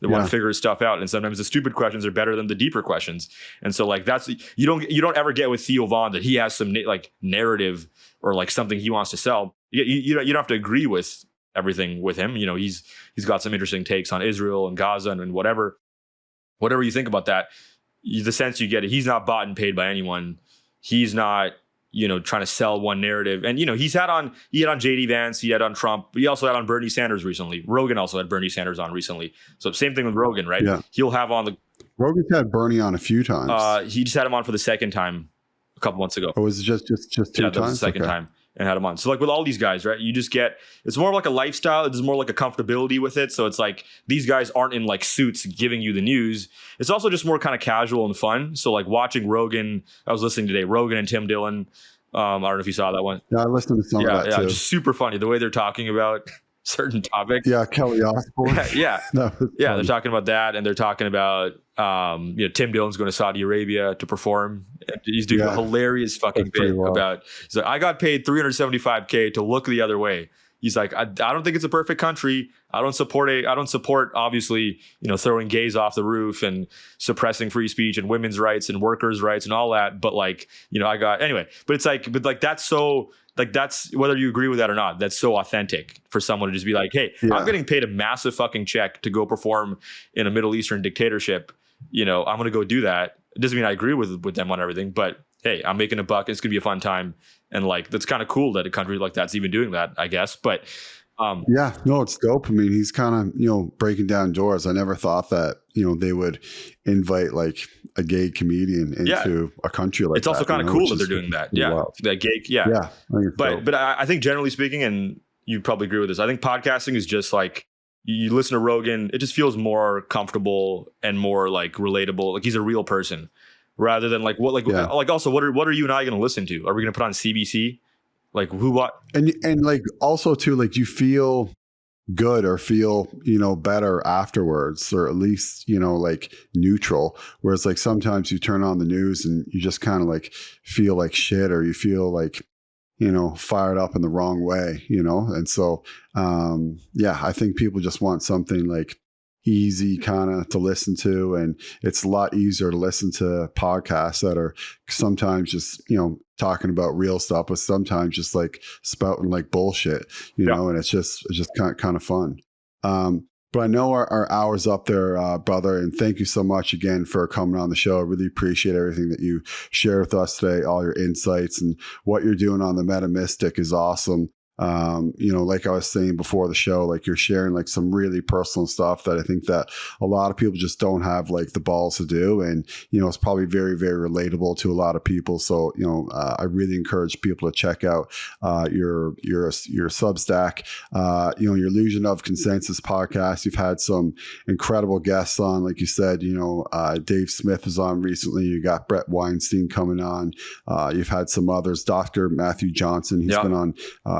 they want to figure stuff out, and sometimes the stupid questions are better than the deeper questions. And so like that's you don't ever get with Theo Von that he has some like narrative or like something he wants to sell. You don't have to agree with everything with him. He's got some interesting takes on Israel and Gaza and whatever you think about that. The sense you get it, he's not bought and paid by anyone. He's not trying to sell one narrative. And, he had on JD Vance, he had on Trump, but he also had on Bernie Sanders recently. Rogan also had Bernie Sanders on recently. So same thing with Rogan, right? Yeah. He'll have on Rogan's had Bernie on a few times. He just had him on for the second time a couple months ago. Or was it just two times? That was the second time. And had him on. So like with all these guys, right? You just get, it's more like a lifestyle. It's more like a comfortability with it. So it's like these guys aren't in like suits giving you the news. It's also just more kind of casual and fun. So like watching Rogan, I was listening today, Rogan and Tim Dillon. I don't know if you saw that one. Yeah, I listened to some of that too. Just super funny. The way they're talking about certain topics. Yeah, Kelly Osbourne. They're talking about that, and they're talking about Tim Dillon's going to Saudi Arabia to perform. He's doing a hilarious fucking bit about. He's like, I got paid $375K to look the other way. He's like, I don't think it's a perfect country. I don't support obviously, throwing gays off the roof and suppressing free speech and women's rights and workers' rights and all that. But like, but it's like, that's so like, that's whether you agree with that or not, that's so authentic for someone to just be like, hey, I'm getting paid a massive fucking check to go perform in a Middle Eastern dictatorship. I'm going to go do that. It doesn't mean I agree with them on everything, but hey, I'm making $1. It's gonna be a fun time, and like that's kind of cool that a country like that's even doing that, I guess. But yeah, no, it's dope. I mean, he's kind of, breaking down doors. I never thought that, they would invite like a gay comedian into a country like that. It's also kind of cool that they're doing that. Yeah. Wild. That gay. Yeah. Yeah. But I think generally speaking, and you probably agree with this, I think podcasting is just like, you listen to Rogan, it just feels more comfortable and more like relatable. Like he's a real person rather than like also what are you and I going to listen to? Are we going to put on CBC? Like who, what? And like also too, like you feel good or feel, better afterwards, or at least, like neutral. Whereas like sometimes you turn on the news and you just kind of like feel like shit, or you feel like, fired up in the wrong way, And so, I think people just want something like easy kind of to listen to. And it's a lot easier to listen to podcasts that are sometimes just, talking about real stuff, but sometimes just like spouting like bullshit, and it's just kind of fun. But I know our hour's up there, brother, and thank you so much again for coming on the show. I really appreciate everything that you shared with us today, all your insights, and what you're doing on the Meta Mystic is awesome. Like I was saying before the show, like you're sharing like some really personal stuff that I think that a lot of people just don't have like the balls to do. And, it's probably very, very relatable to a lot of people. So, I really encourage people to check out your Substack, your Illusion of Consensus podcast. You've had some incredible guests on, like you said, Dave Smith was on recently. You got Brett Weinstein coming on. You've had some others, Dr. Matthew Johnson. He's been on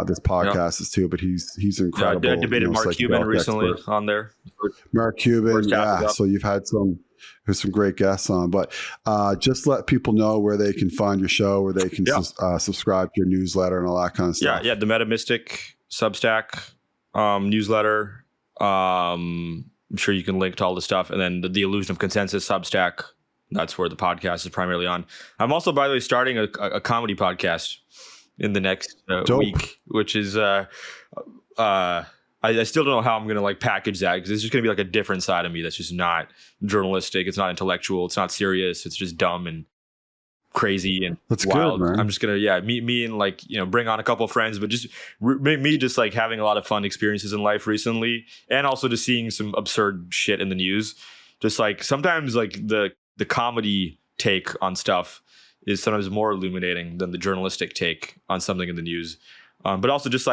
this podcast is too, but he's incredible. I debated Mark Cuban recently on there. Mark Cuban, yeah. So you've had some great guests on, but just let people know where they can find your show, where they can subscribe to your newsletter and all that kind of stuff. Yeah, the Meta Mystic Substack newsletter. I'm sure you can link to all the stuff, and then the Illusion of Consensus Substack. That's where the podcast is primarily on. I'm also, by the way, starting a comedy podcast in the next week, which is I still don't know how I'm gonna like package that, because it's just gonna be like a different side of me that's just not journalistic, it's not intellectual, it's not serious, it's just dumb and crazy and that's wild. Good, man. I'm just gonna me and like bring on a couple of friends, but just me just like having a lot of fun experiences in life recently, and also just seeing some absurd shit in the news. Just like sometimes like the comedy take on stuff is sometimes more illuminating than the journalistic take on something in the news. But also just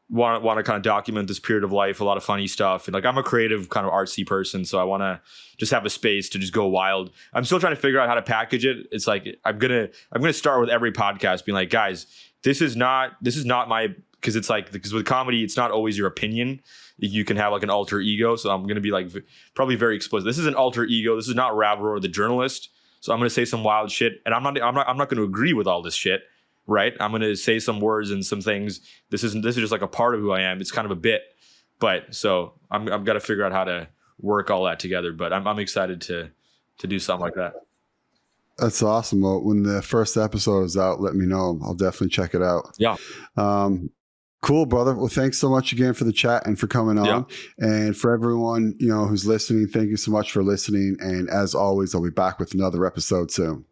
want to kind of document this period of life, a lot of funny stuff. And like, I'm a creative kind of artsy person, so I want to just have a space to just go wild. I'm still trying to figure out how to package it. It's like, I'm going to start with every podcast being like, guys, this is not my, because it's like, because with comedy, it's not always your opinion. You can have like an alter ego. So I'm going to be like probably very explicit. This is an alter ego. This is not Rav Arora, the journalist. So I'm going to say some wild shit, and I'm not going to agree with all this shit, right? I'm going to say some words and some things. This is just like a part of who I am. It's kind of a bit, but so I've got to figure out how to work all that together. But I'm excited to do something like that. That's awesome. Well, when the first episode is out, let me know. I'll definitely check it out. Yeah. Cool, brother. Well, thanks so much again for the chat and for coming on. Yeah. And for everyone, who's listening, thank you so much for listening. And as always, I'll be back with another episode soon.